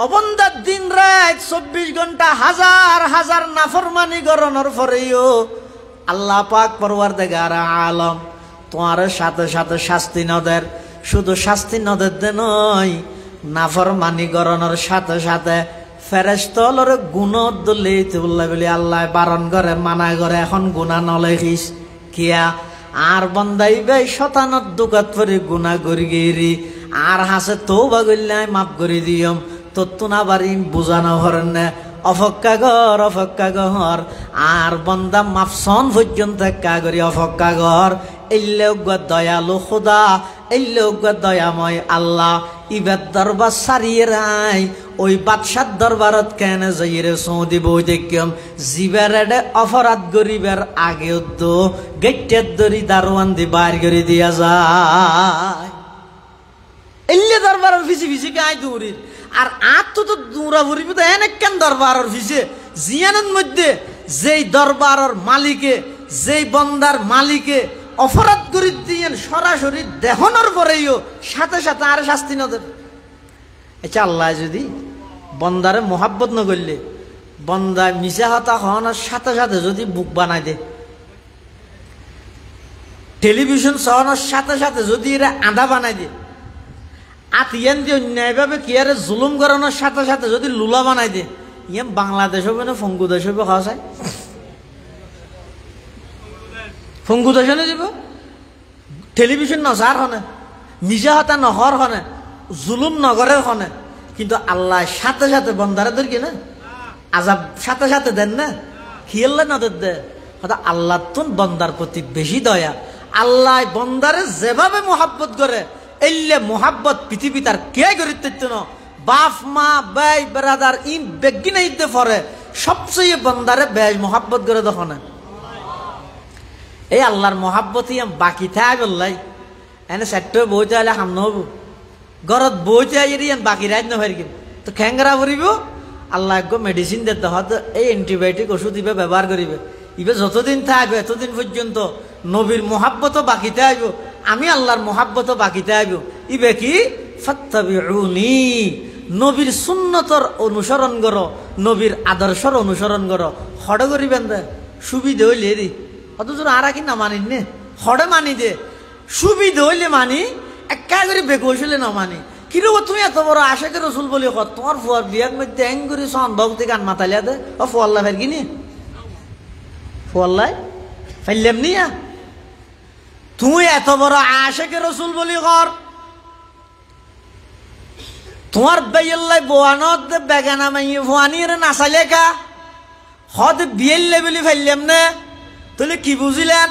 অবন্দার দিন রাত 24 ঘন্টা হাজার হাজার নাফরমানি গরনের পরেও আল্লাহ পাক পরওয়ারদিগার আলম তোমার সাথে সাথে শাস্তি নদের শুধু শাস্তি নদের দে নয় নাফরমানি গরনের সাথে সাথে ফেরেশতার গুণত দলে বললে বলি আল্লাহ বারণ করে মানা করে এখন গুণা নলেখিস কিয়া আর বন্দাইবে শতানত দুকাত পরে গুণা করি গেরি আর হাসে তওবা করলে মাফ করে দিয়ম তো না বারিম বুঝানো হরেন না অপেক্ষা ঘর আর বন্দা মাফসন পর্যন্ত করি অপেক্ষা ঘর এল্লেগ দয়ালু খুদা এল্লেগ দয়াময় আল্লাহ ইবাদ দরবার সারিয়ে রাই ওই বাদশার দরবারত কেন যাইরে সৌদি বই দেখিম জিবারে অপরাধ গরিবের আগেও তো গেটের দড়ি দারোয়ান দি বাইর করে দিয়া যায় এল্লে দরবারের ফিসি ফিসি গাই দৌড়ির আর আত তো দৌড়া ভরিব তো এনে কেন দরবারের ফিসে জিয়ানের মধ্যে যেই দরবারের মালিকে যেই বন্দার মালিকে অপরাধ করে দিয়েন সরাসরি দেহনের পরেও সাথে সাথে আর শাস্তি নদের আচ্ছা আল্লাহ যদি বন্দারে মোহাব্বত ন করলে বন্দায় মিশা হতা হওয়ার সাথে সাথে যদি বুক বানাই দে টেলিভিশন চাওয়ানোর সাথে সাথে যদি এরা আধা বানাই দে আতিয়ান দিয়ে অন্যায়ভাবে কি আরে জুলুম করানোর সাথে সাথে যদি লুলা বানাই দে ইয়ে বাংলাদেশ হবে না ফঙ্গু দেশ হবে খাওয়া যায় ফঙ্গু দশনে যাব টেলিভিশন নজার হনে মিজা হতা নহর হনে জুলুম নগরের হনে কিন্তু আল্লাহ সাথে সাথে বন্দারে ধরি না আজাব সাথে সাথে দেন না খিয়াল্লা নদের দে হয়তো আল্লাহ তুন বন্দার প্রতি বেশি দয়া আল্লাহ বন্দারে যেভাবে মোহাব্বত করে এলে মোহাব্বত পৃথিবী তার কে গরিত না বাপ মা ভাই বেড়াদার ইন বেগিনে ইতে পরে সবচেয়ে বন্দারে বেশ মোহাব্বত করে দখনে এই আল্লাহর মোহাব্বতই বাকি থাক বললাই এনে সেট বইতে হলে হাম নহব ঘরত বইতে আইরি বাকি রাত নহার কি তো খ্যাংরা করিব আল্লাহ একগো মেডিসিন দিতে হয়তো এই অ্যান্টিবায়োটিক ওষুধ ইবে ব্যবহার করিবে ইবে যতদিন থাকবে এতদিন পর্যন্ত নবীর মোহাব্বতও বাকিতে আইব আমি আল্লাহর মোহাব্বতও বাকিতে আইব ইবে কি ফাত্তাবিউনি নবীর সুন্নতর অনুসরণ করো নবীর আদর্শর অনুসরণ করো হড় করিবেন দে সুবিধা হইলে রে অথচ আর কি না মানি নে হড়ে মানি দে সুবিধা হইলে মানি একা করে বেকুশ হইলে না মানি কিরকম তুমি এত বড় আশেকে রসুল বলি তোমার ফুয়ার বিয়ার মধ্যে এং করে সম্ভব থেকে গান মাতালিয়া দে ও ফুয়াল্লা ফের কিনি ফুয়াল্লাই ফাইলাম নিয়া তুমি এত বড় আশেকে রসুল বলি কর তোমার বেয়েল্লাই বোয়ানত বেগানা মাইয়ে ফুয়ানির নাচালে কা হদ বিয়েল্লে বলি ফাইলাম নে তাহলে কি বুঝিলেন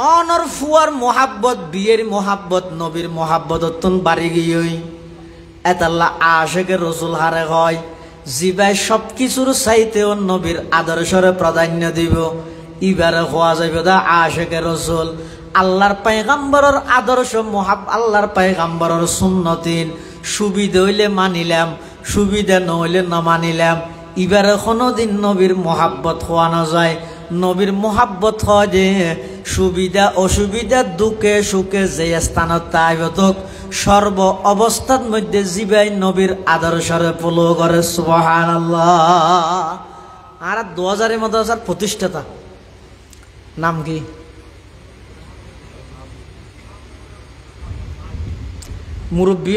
অনর ফুয়ার মোহাব্বত বিয়ের মোহাব্বত নবীর মোহাব্বত তুন বাড়ি গিয়ে এতাল্লাহ আশেকে রসুল হারে হয় জিবাই সব কিছুর চাইতেও নবীর আদর্শরে প্রাধান্য দিব ইবারে হওয়া যাবে দা আশেকে রসুল আল্লাহর পায়গাম্বরের আদর্শ আল্লাহর পায়গাম্বরের সুন্নতিন সুবিধা হইলে মানিলাম সুবিধা নহইলে না মানিলাম ইবারে কোনোদিন নবীর মোহাব্বত হওয়া না যায় নবীর মোহাব্বত হয় যে সুবিধা অসুবিধা দুঃখে সুখে যে স্থানত তাইবতক সর্ব অবস্থার মধ্যে জিবাই নবীর আদর্শরে ফলো করে সুবহানাল্লাহ আর 2000 মাদ্রাসার প্রতিষ্ঠাতা নাম কি মুরব্বী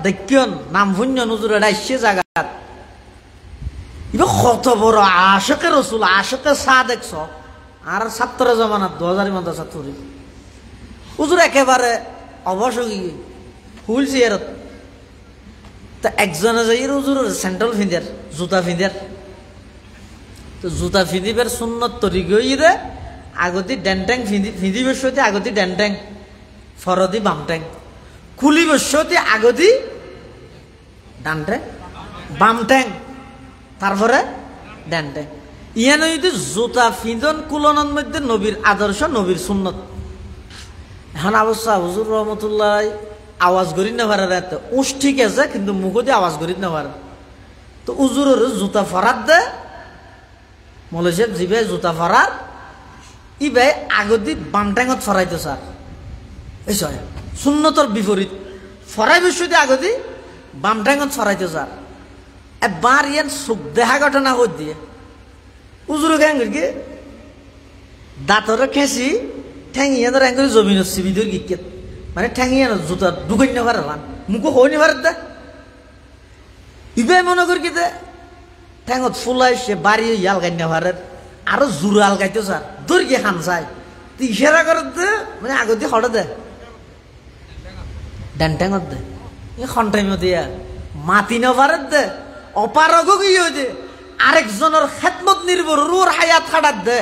দেখুন নাম ভুঞ্জ নজর রাইসে জায়গা কত বড় আশেকে রসুল আশেকে চা দেখছ আর ছাত্র জমানাত 2000 মাদ্রাসা তুরি হুজুর একেবারে অবসগী হুইল চেয়ারত তা একজনে যাই হুজুর স্যান্ডেল ফিন্দার জুতা ফিন্দার তো জুতা ফিন্দিবার সুন্নত তরি গইরে আগতি ডেন্টেং ফিন্দি বসতে আগতি ডেন্টেং ফরদি বামটেং কুলি বসতে আগতি ডানটেং বামটেং তারপরে ডেন্টেং ইয়া নইতে জুতা ফিন্দন কুলনের মধ্যে নবীর আদর্শ নবীর সুন্নত এখন অবস্থা হুজুর রহমতুল্লাহ আওয়াজ করি না পারে রাতে উস ঠিক আছে কিন্তু মুখ দিয়ে আওয়াজ করি না পারে তো উজুরের জুতা ফরাত দে মলেশেব জিবে জুতা ফরাত ইবে আগদি বামটাঙত ফরাইতো স্যার এই সয় সুন্নতর বিপরীত ফরাই বিষয়তে আগদি বামটাঙত ফরাইতো স্যার এবার ইয়ান সুখ দেখা ঘটনা কর দিয়ে উজুরে কেন কি দাঁতরে খেসি ঠেঙিয়ে ধর এঙ্গুলি জমিন সিবিদুর গিকেত মানে ঠেঙিয়ে জুতা ঢুকাই না পারে মুখো হই নি পারে দে ইবে মনে করি দে ঠেঙত ফুলাই সে বাড়ি ইয়াল গাই না পারে আরো জুর আল গাইতো স্যার দূর গিয়ে খান চাই তো ইশারা করে দে মানে আগতে হড়ে দে ডান ঠেঙত দে এ খন্টাইম দিয়া মাতি না পারে দে অপারগ গিয়ে দে আরেকজনের খেদমত নির্ভর রুর হায়াত খাটাত দে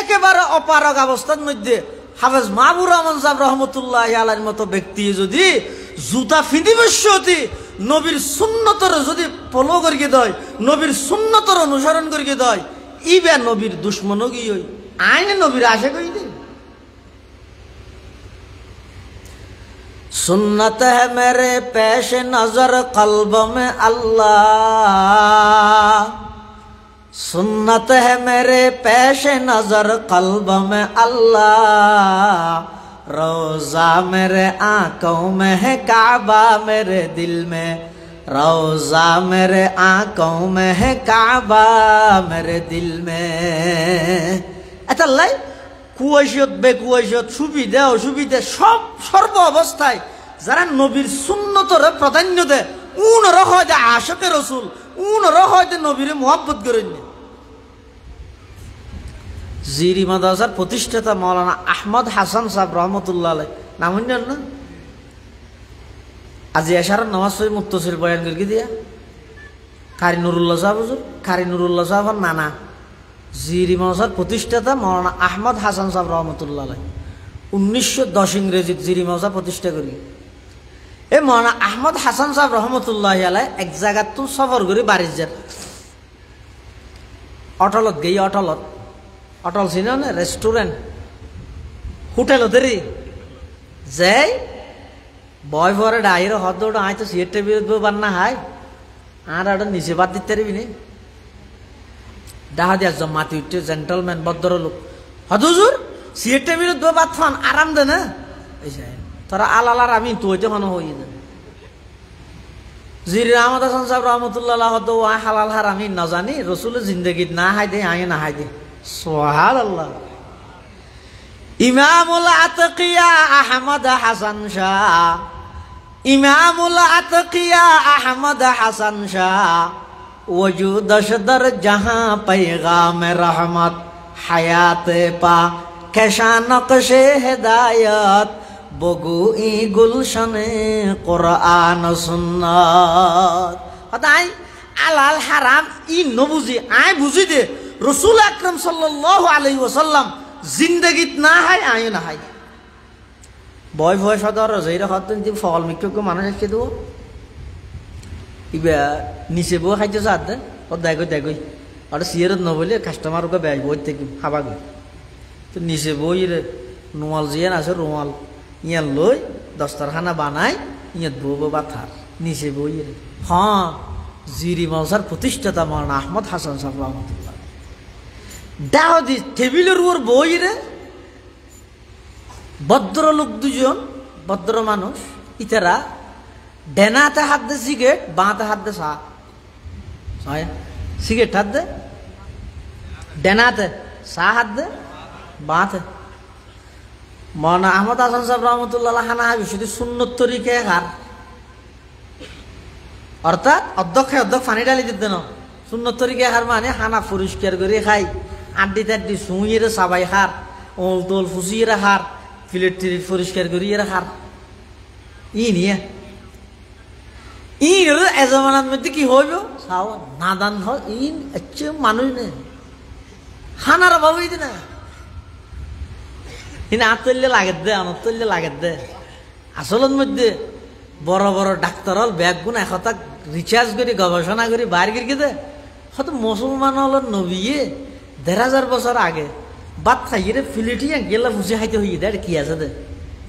একেবারে অপারগ অবস্থার মধ্যে হাফেজ মাহবুর রহমান সাহেব রহমতুল্লাহ আলাইহির মতো ব্যক্তি যদি জুতা ফিঁদি বসতি নবীর সুন্নতর যদি ফলো করিয়ে দেয় নবীর সুন্নতর অনুসরণ করিয়ে দেয় ইবে নবীর দুশ্মন গিয়ে আইনে নবীর আশা করি দে सुन्नत है मेरे पेश नजर कल्ब में अल्लाह सुन्नत है मेरे पेश नजर कल्ब में अल्लाह रोजा मेरे आंखों में है काबा मेरे दिल में रोजा मेरे आंखों में है काबा मेरे दिल में अच्छा लाई কুয়াশত বেকুয়াশত সুবিধা অসুবিধা সব সর্ব অবস্থায় যারা নবীর সুন্নতরে প্রাধান্য দেয় উনরা হয় যে আশকে রসুল উনরা হয় যে নবীরে মোহাব্বত করেন জিরি মাদ্রাসার প্রতিষ্ঠাতা মৌলানা আহমদ হাসান সাহেব রহমতুল্লাহ আলাই নাম শুনেন না? আজি এশার নামাজ পড়ি মুত্তসিল বয়ান করে দিয়া কারি নুরুল্লাহ সাহেব হুজুর, কারি নুরুল্লাহ সাহেবের নানা জিরি মাদ্রাসার প্রতিষ্ঠাতা মৌলানা আহমদ হাসান সাহেব রহমতুল্লাহ আলাই 1910 ইংরেজিত জিরি মাদ্রাসা প্রতিষ্ঠা করি। এই মৌলানা আহমদ হাসান সাহেব রহমতুল্লাহ আলাই এক জায়গাত তো সফর করে বাড়ির যান অটলত গেই অটলত অটল ছিল না রেস্টুরেন্ট হোটেল ওদেরই যাই বয় পরে ডাইর হদ আয় তো সিয়ের টেবিল বান্না হাই আর ওটা নিচে বাদ দিতে পারবি নি ডাহা দিয়ে একজন মাতি উঠছে জেন্টলম্যান ভদ্র লোক হদুজুর সিয়ের টেবিল বাদ ফান আরাম দে না তোরা আলালার আমি তো হইতে মনে হই না জির আহমদ হাসান সাহেব রহমতুল্লাহ হদ হালাল হার আমি না জানি রসুলের জিন্দগিত না হাই দে আয় না হাই দে সুবহানাল্লাহ। ইমামুল আতকিয়া আহমদ হাসান শাহ, ইমামুল আতকিয়া আহমদ হাসান শাহ वजूदश दर जहां पैगाम रहमत हयात पा कैशा नक्शे हिदायत बगुई गुलशने कुरान सुन्नत हदाई আলাল হারাম ই নবুজি আয় বুঝি দে রসুল আকরাম সাল্লাল্লাহু আলাইহি ওয়াসাল্লাম জিন্দেগিত না হাই আয় না হাই বয় ভয় সদর জয়রা হতেন যে ফল মিক্কো মানুষ আছে তো ইবা নিচে বউ খাইতে চাঁদ ও দেখই আর সিয়ারত নবলে কাস্টমারকে ব্যয় বই থেকে খাবা গই তো নিচে বই রে রুমাল জিয়ান আছে রুমাল ইয়ান লই দস্তারখানা বানাই ইয়াত বউ বাথার নিচে বই রে হ্যাঁ জিরি মাদ্রাসার প্রতিষ্ঠাতা মৌলানা আহমদ হাসান সাহেব রহমতুল্লাহ দাওদি টেবিলের উপর বই রে ভদ্রলোক দুজন ভদ্র মানুষ ইতারা ডেনাতে হাত দে সিগারেট বাঁতে হাত দে চা সিগারেট হাত দে ডেনাতে চা হাত দে বাঁতে মৌলানা আহমদ হাসান সাহেব রহমতুল্লাহ হানা শুধু সুন্নত তরিকে হার অর্থাৎ অধ্যক্ষ ফানি ডালি দিতে না সুন্নত তরিকে হার মানে হানা পরিষ্কার করে খাই আড্ডি টাড্ডি শুঁয়ে সাবাই হার ওল তোল ফুসিয়ে হার প্লেট টিলেট পরিষ্কার করিয়ে হার ই নিয়ে ইন এজমানার মধ্যে কি হইব চাও নাদান হয় ইন আচ্ছা মানুষ নেই হানার অভাবই না ইন আতলে লাগে দে আনতলে লাগে দে আসলের মধ্যে বড় বড় ডাক্তার হল ব্যাগ গুণ একতা রিচার্জ করি গবেষণা করি বাইর গিয়ে দে হয়তো মুসলমান হল নবিয়ে ১,৫০০ বছর আগে বাদ খাইয়ে ফিলিটিয়া গেলা ফুসে খাইতে হইয়ে দে কি আছে দে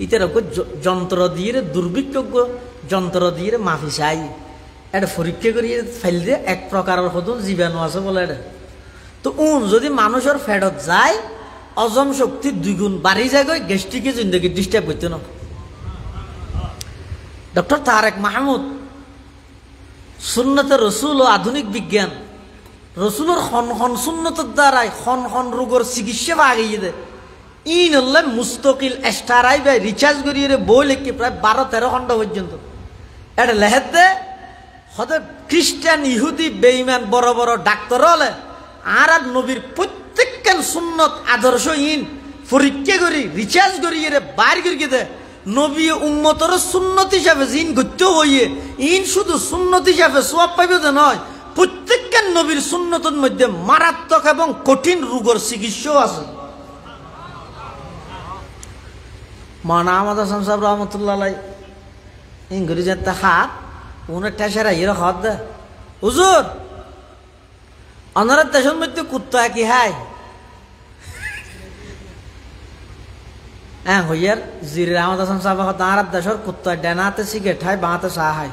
ইতার যন্ত্র দিয়ে দুর্ভিজ্ঞ যন্ত্র দিয়ে মাফি চাই এটা পরীক্ষা করিয়ে ফেল দিয়ে এক প্রকারের হতো জীবাণু আছে বলে এটা তো যদি মানুষের ফেডত যায় অজম শক্তি 2 গুণ বাড়ি যায় গই গ্যাস্ট্রিকে জিন্দগি ডিস্টার্ব করতে না ডক্টর তারেক মাহমুদ সুন্নতে রসুল ও আধুনিক বিজ্ঞান রসুলের খন সুন্নতের দ্বারাই খন রোগের চিকিৎসা আগিয়ে দেয় ইন হলে মুস্তকিল এক্সট্রাই বা রিচার্জ করিয়ে বই লিখি প্রায় 12-13 ঘন্টা পর্যন্ত এটা লেহেতে হতে খ্রিস্টান ইহুদি বেঈমান বড় বড় ডাক্তার হলে আর নবীর প্রত্যেকখান সুন্নত আদর্শ ইন পরীক্ষা করি রিচার্জ করিয়ে বাইর করিয়ে দেয় নবী উম্মতর সুন্নত হিসাবে জিন গত্য হইয়ে ইন শুধু সুন্নত হিসাবে সওয়াব পাইবে যে নয় প্রত্যেকখান নবীর সুন্নতের মধ্যে মারাত্মক এবং কঠিন রোগের চিকিৎসাও আছে। মৌলানা আহমদ হাসান সাহেব রহমতুল্লাহ ইংরেজি যেতে হাত উনার টেসারা ইয়ে হাত দে হুজুর অনারের দেশের মধ্যে কুত্তা কি হাই হ্যাঁ হইয়ার জির আহমদ হাসান সাহেব তাঁর দেশের কুত্তা ডেনাতে সিগারেট হাই বাঁতে চা হাই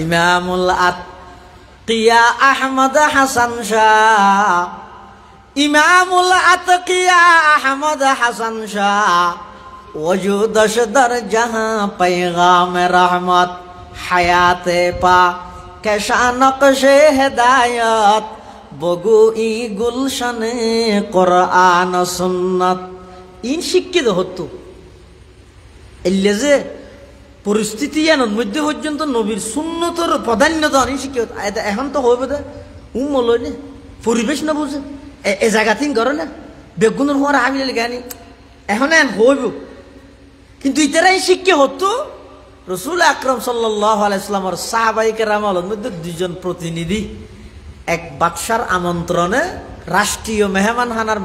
ইমামুল আতকিয়া আহমদ হাসান শাহ ইমামুল আতকিয়া আহমদ হাসান শাহ वजूदश दर जहां पैगाम रहमत हयात पा कैशा नक्शे हिदायत बगुई गुलशने कुरान सुन्नत ইন শিক্ষিত হতো এলে যে পরিস্থিতি এর মধ্যে পর্যন্ত নবীর সুন্নতের প্রাধান্যতা ইন শিক্ষিত এখন তো হইবে দে লই নে পরিবেশ না বুঝে এ জায়গা থিং করে না বেগুনের হওয়ার হাবিল জ্ঞানী এখন হইব কিন্তু ইতারাই শিক্ষা হতো রসুল আকরম সাল্লাল্লাহু আলাইহি সাল্লামের সাহাবায়ে কেরামের মধ্যে দুইজন প্রতিনিধি এক বাদশার আমন্ত্রণে রাষ্ট্রীয় মেহমানখানার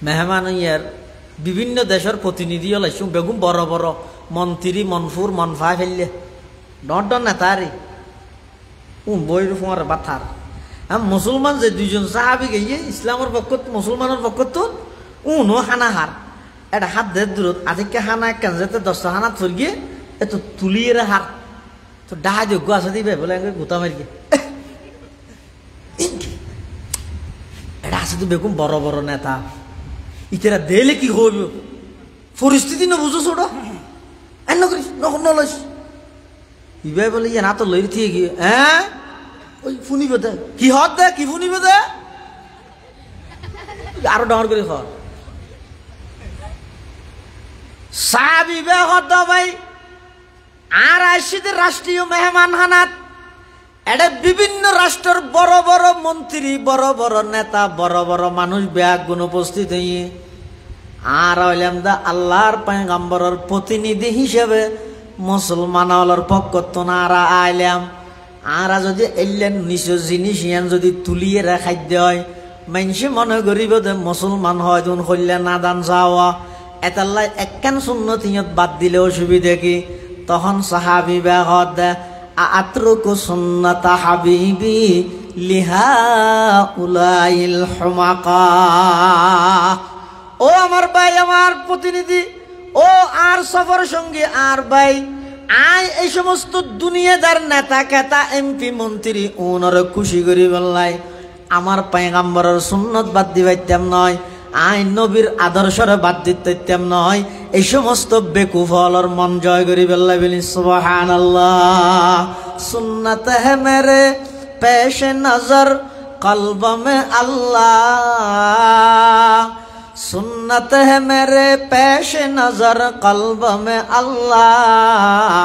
মেহমানইয়ার বিভিন্ন দেশের প্রতিনিধি লাইছুম বেগুম বড় বড় মন্ত্রী মনফুর মনফা ফেললে ডর নেতারি বইর ফোঁয়ার বাথার মুসলমান যে দুইজন সাহাবি গিয়ে ইসলামের পক্ষ মুসলমানের পক্ষ তো উনো হানা হার এটা হাত দে দূরত আজকে হানা কেন যেতে 10টা হানা থর গিয়ে এত তুলিয়ে হার তো ডাহা যোগ্য আছে দিবে বলে গোতা মারি গিয়ে এটা আছে তো বেগুম বড় বড় নেতা ইতেরা দেলে কি হইব পরিস্থিতি না বুঝো ছোট এন করিস নলস ইবে বলে ইয়ে না তো লইর থেকে গিয়ে হ্যাঁ ওই ফুনিব দে কি হত দে কি ফুনিব দে আরো ডাঙর করে খাওয়া সাহাবি বে হত ভাই আর আইসিতে রাষ্ট্রীয় মেহমান হানাত এটা বিভিন্ন রাষ্ট্রের বড় বড় মন্ত্রী বড় বড় নেতা বড় বড় মানুষ ব্যাগুণ উপস্থিত হইয়ে আর হইলাম দা আল্লাহর পয়গম্বরের প্রতিনিধি হিসেবে মুসলমান হলার পক্ষ তো না আইলাম আর যদি এলেন নিজ জিনিস ইয়ান যদি তুলিয়ে খাদ্য হয় মানুষে মনে করিব যে মুসলমান হয় যখন হইলে না দান যাওয়া এতাল্লাই একখান সুন্নতিয়ত বাদ দিলে অসুবিধা কি তখন সাহাবি বেহদ দে আত্রুকু সুন্নাতা হাবিবি লিহা উলাইল হুমাকা ও আমার ভাই আমার প্রতিনিধি ও আর সফর সঙ্গী আর ভাই আয় এই সমস্ত দুনিয়াদার নেতা কেতা এমপি মন্ত্রী ওনার খুশি করি বললাই আমার পয়গম্বরের সুন্নত বাদ দিবাইতাম নয় আই নবীর আদর্শর বাদ দিতাম নয় এই সমস্ত বেকুফলর মন জয় করি বললাই বলি সুবহানাল্লাহ সুন্নত হে মেরে পেশ নজর কলব মে আল্লাহ सुन्नत है मेरे पेश नजर कल्ब में अल्लाह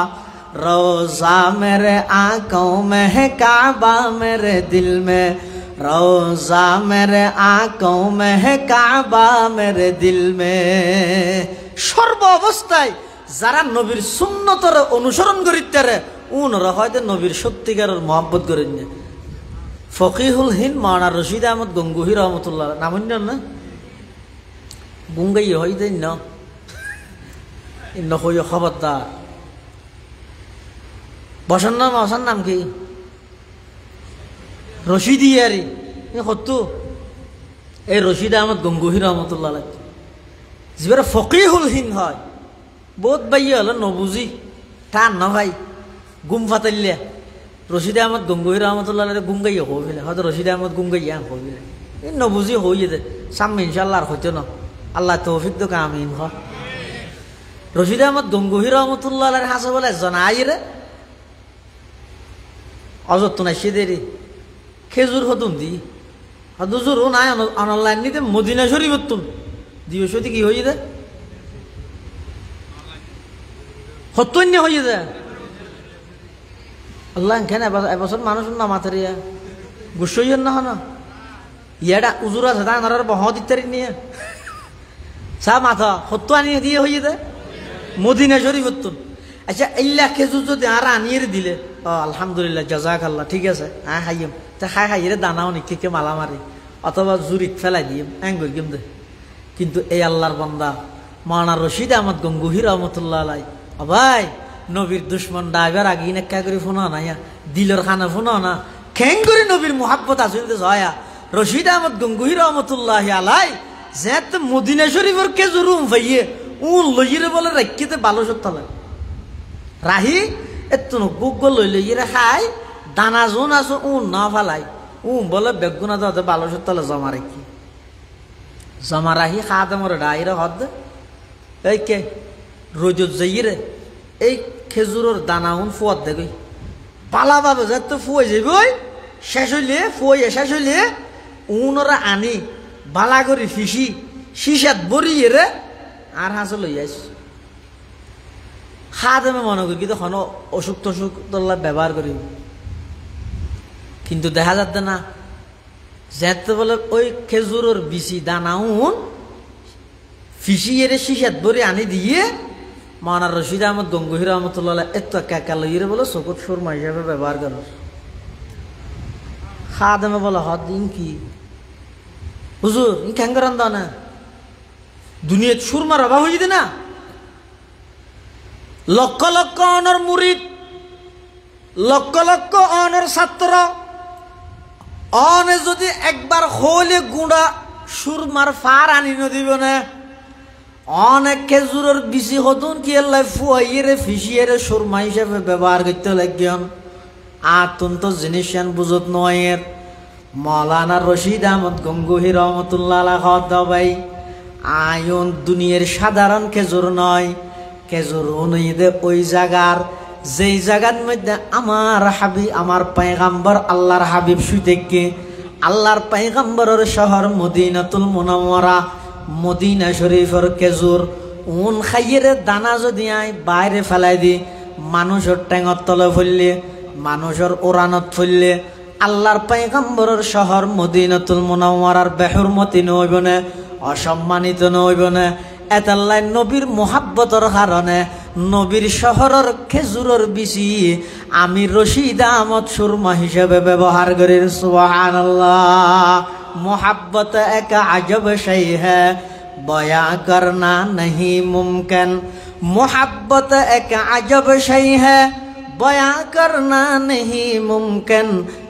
रोजा मेरे आंखों में है काबा मेरे दिल में रोजा मेरे आंखों में है काबा मेरे दिल में সর্ব অবস্থায় যারা নবীর সুন্নতর অনুসরণ করিতারে উনরা হয়তো নবীর সত্যিকারের মহব্বত করেন ফকিহুল হিন্দ মাওলানা রশিদ আহমদ গঙ্গুহি রহমতুল্লাহ নামুন না গুঙ্গাই হই দেন না হই খবরদার বসার নাম কি রশিদি আরে হতো এই রশিদ আহমদ গঙ্গুহি রহমতুল্লাহ যিবারে ফকিহুল হিন্দ হয় বহুত বাইয়া হলো নবুজি টান না ভাই গুম ফাতাইলে রশিদ আহমদ গঙ্গুহি রহমতুল্লাহ গুঙ্গাই হইলে হয়তো রশিদ আহমদ গুঙ্গাইয়া হইলে এই নবুজি হই যে সামনে ইনশাল্লাহ আর হইতো না আল্লাহ তৌফিক তো কামিন হ রশিদ আহমদ গঙ্গুহি রহমতুল্লাহ হাসে বলে জনাই রে অযত্ন নাই সে দেরি খেজুর হতুন দি হদুজুর ও নাই অনলাইন নিতে মদিনা শরীফ হতুন দিবস কি হয়ে দে হত্যন্য হয়ে দে আল্লাহ কেন এবছর মানুষ না মাথারিয়া গুসইয়ের না হনা ইয়াটা উজুর আছে তা নারার বহত ইত্যাদি নিয়ে চা মাথা সত্য আনিয়ে দিয়ে হয়ে দে মদিনা শরীফ হতুন আচ্ছা ইল্লা খেজুর যদি আর আনিয়ে দিলে আলহামদুলিল্লাহ জাজাক আল্লাহ ঠিক আছে হ্যাঁ খাইম তা খাই রে দানাও নিকে মালা মারি অথবা জুরিক ফেলাই দিম এঙ্গর গেম দে কিন্তু এই আল্লাহর বান্দা মাওলানা রশিদ আহমদ গঙ্গুহি রহমতুল্লাহ আলাই ভাই নবীর দুশ্মন ড্রাইভার আগে নেকা করে ফোনা না দিলর খানা ফোনা না খেং করে নবীর মোহাব্বত আসলে জয়া রশিদ আহমদ গঙ্গুহি রহমতুল্লাহ আলাই যে মদিনা শরীফের কে জরুম ভাইয়ে লইরে বলে রাখিতে ভালো সত্তালে রাহি এত গুগ লই লইরে খাই দানা জোন আছো না ফালাই বলে বেগুনা দাতে ভালো সত্তালে জমা রাখি জমা রাহি খাতে মরে ডাইরে হদ এই কে রোজ যাইরে এই খেজুরের দানা ফুয়ার দেখই পালা পাবে যে তো ফুয়ে যাবই শেষ হইলে ফুয়ে শেষ হইলে উনরা আনি বালা করি ফিসি শিশাত বরিয়ে রে আর হাসে লই আইস খাদ আমি মনে করি কিন্তু এখন অসুখ টসুখ তোল্লা ব্যবহার করি কিন্তু দেখা যাচ্ছে না যেতে বলে ওই খেজুরের বিচি দানাউন ফিসিয়ে শিশাত ভরে আনি দিয়ে মাওলানা রশিদ আহমদ গঙ্গোহী রহমতুল্লাহ এত কাকা লইয়ে বলে চকুত সুরমা হিসাবে ব্যবহার কর খাদেমে বলে হদ দিন কি হুজুর ই খেঙ্গরান দাও না দুনিয়াত সুরমার অভাব হয়ে যেতে না লক্ষ লক্ষ অনর মুরিদ লক্ষ লক্ষ অনর ছাত্র অনে যদি একবার হলে গুঁড়া সুরমার ফার আনি নদিব না অনেক খেজুরের বিচি হতুন কি আল্লাহ ফুয়াইয়ে ফিসিয়ে সুরমা হিসাবে ব্যবহার করতে লাগিয়ন আতন্ত জিনিস বুঝত নয়ের মাওলানা রশিদ আহমদ গঙ্গোহী রহমতুল্লাহ ভাই আয়ন দুনিয়ার সাধারণ খেজুর নয় খেজুর অনুদে ওই জায়গার যেই জায়গার মধ্যে আমার হাবিব আমার পয়গাম্বর আল্লাহর হাবিব শুইতে আল্লাহর পয়গাম্বরের শহর মদিনাতুল মুনাওয়ারা মদিনা শরীফের খেজুর উন খাইয়ের দানা যদি আয় বাইরে ফেলাই দি মানুষের ট্যাঙর তলে ফেললে মানুষের ওরানত ফেললে আল্লাহর পয়গাম্বরের শহর মদিনাতুল মুনাওয়ারার বেহুরমতি নইব না অসম্মানিত নইব না এতাল্লাই নবীর মোহাব্বতর কারণে নবীর শহরের খেজুরের বিচি আমি রশিদ আহমদ সুরমা হিসেবে ব্যবহার করি সুবহানাল্লাহ मोहब्बत एक अजब शय है बयां करना नहीं मुमकिन मोहब्बत एक अजब शय है बयां करना नहीं मुमकिन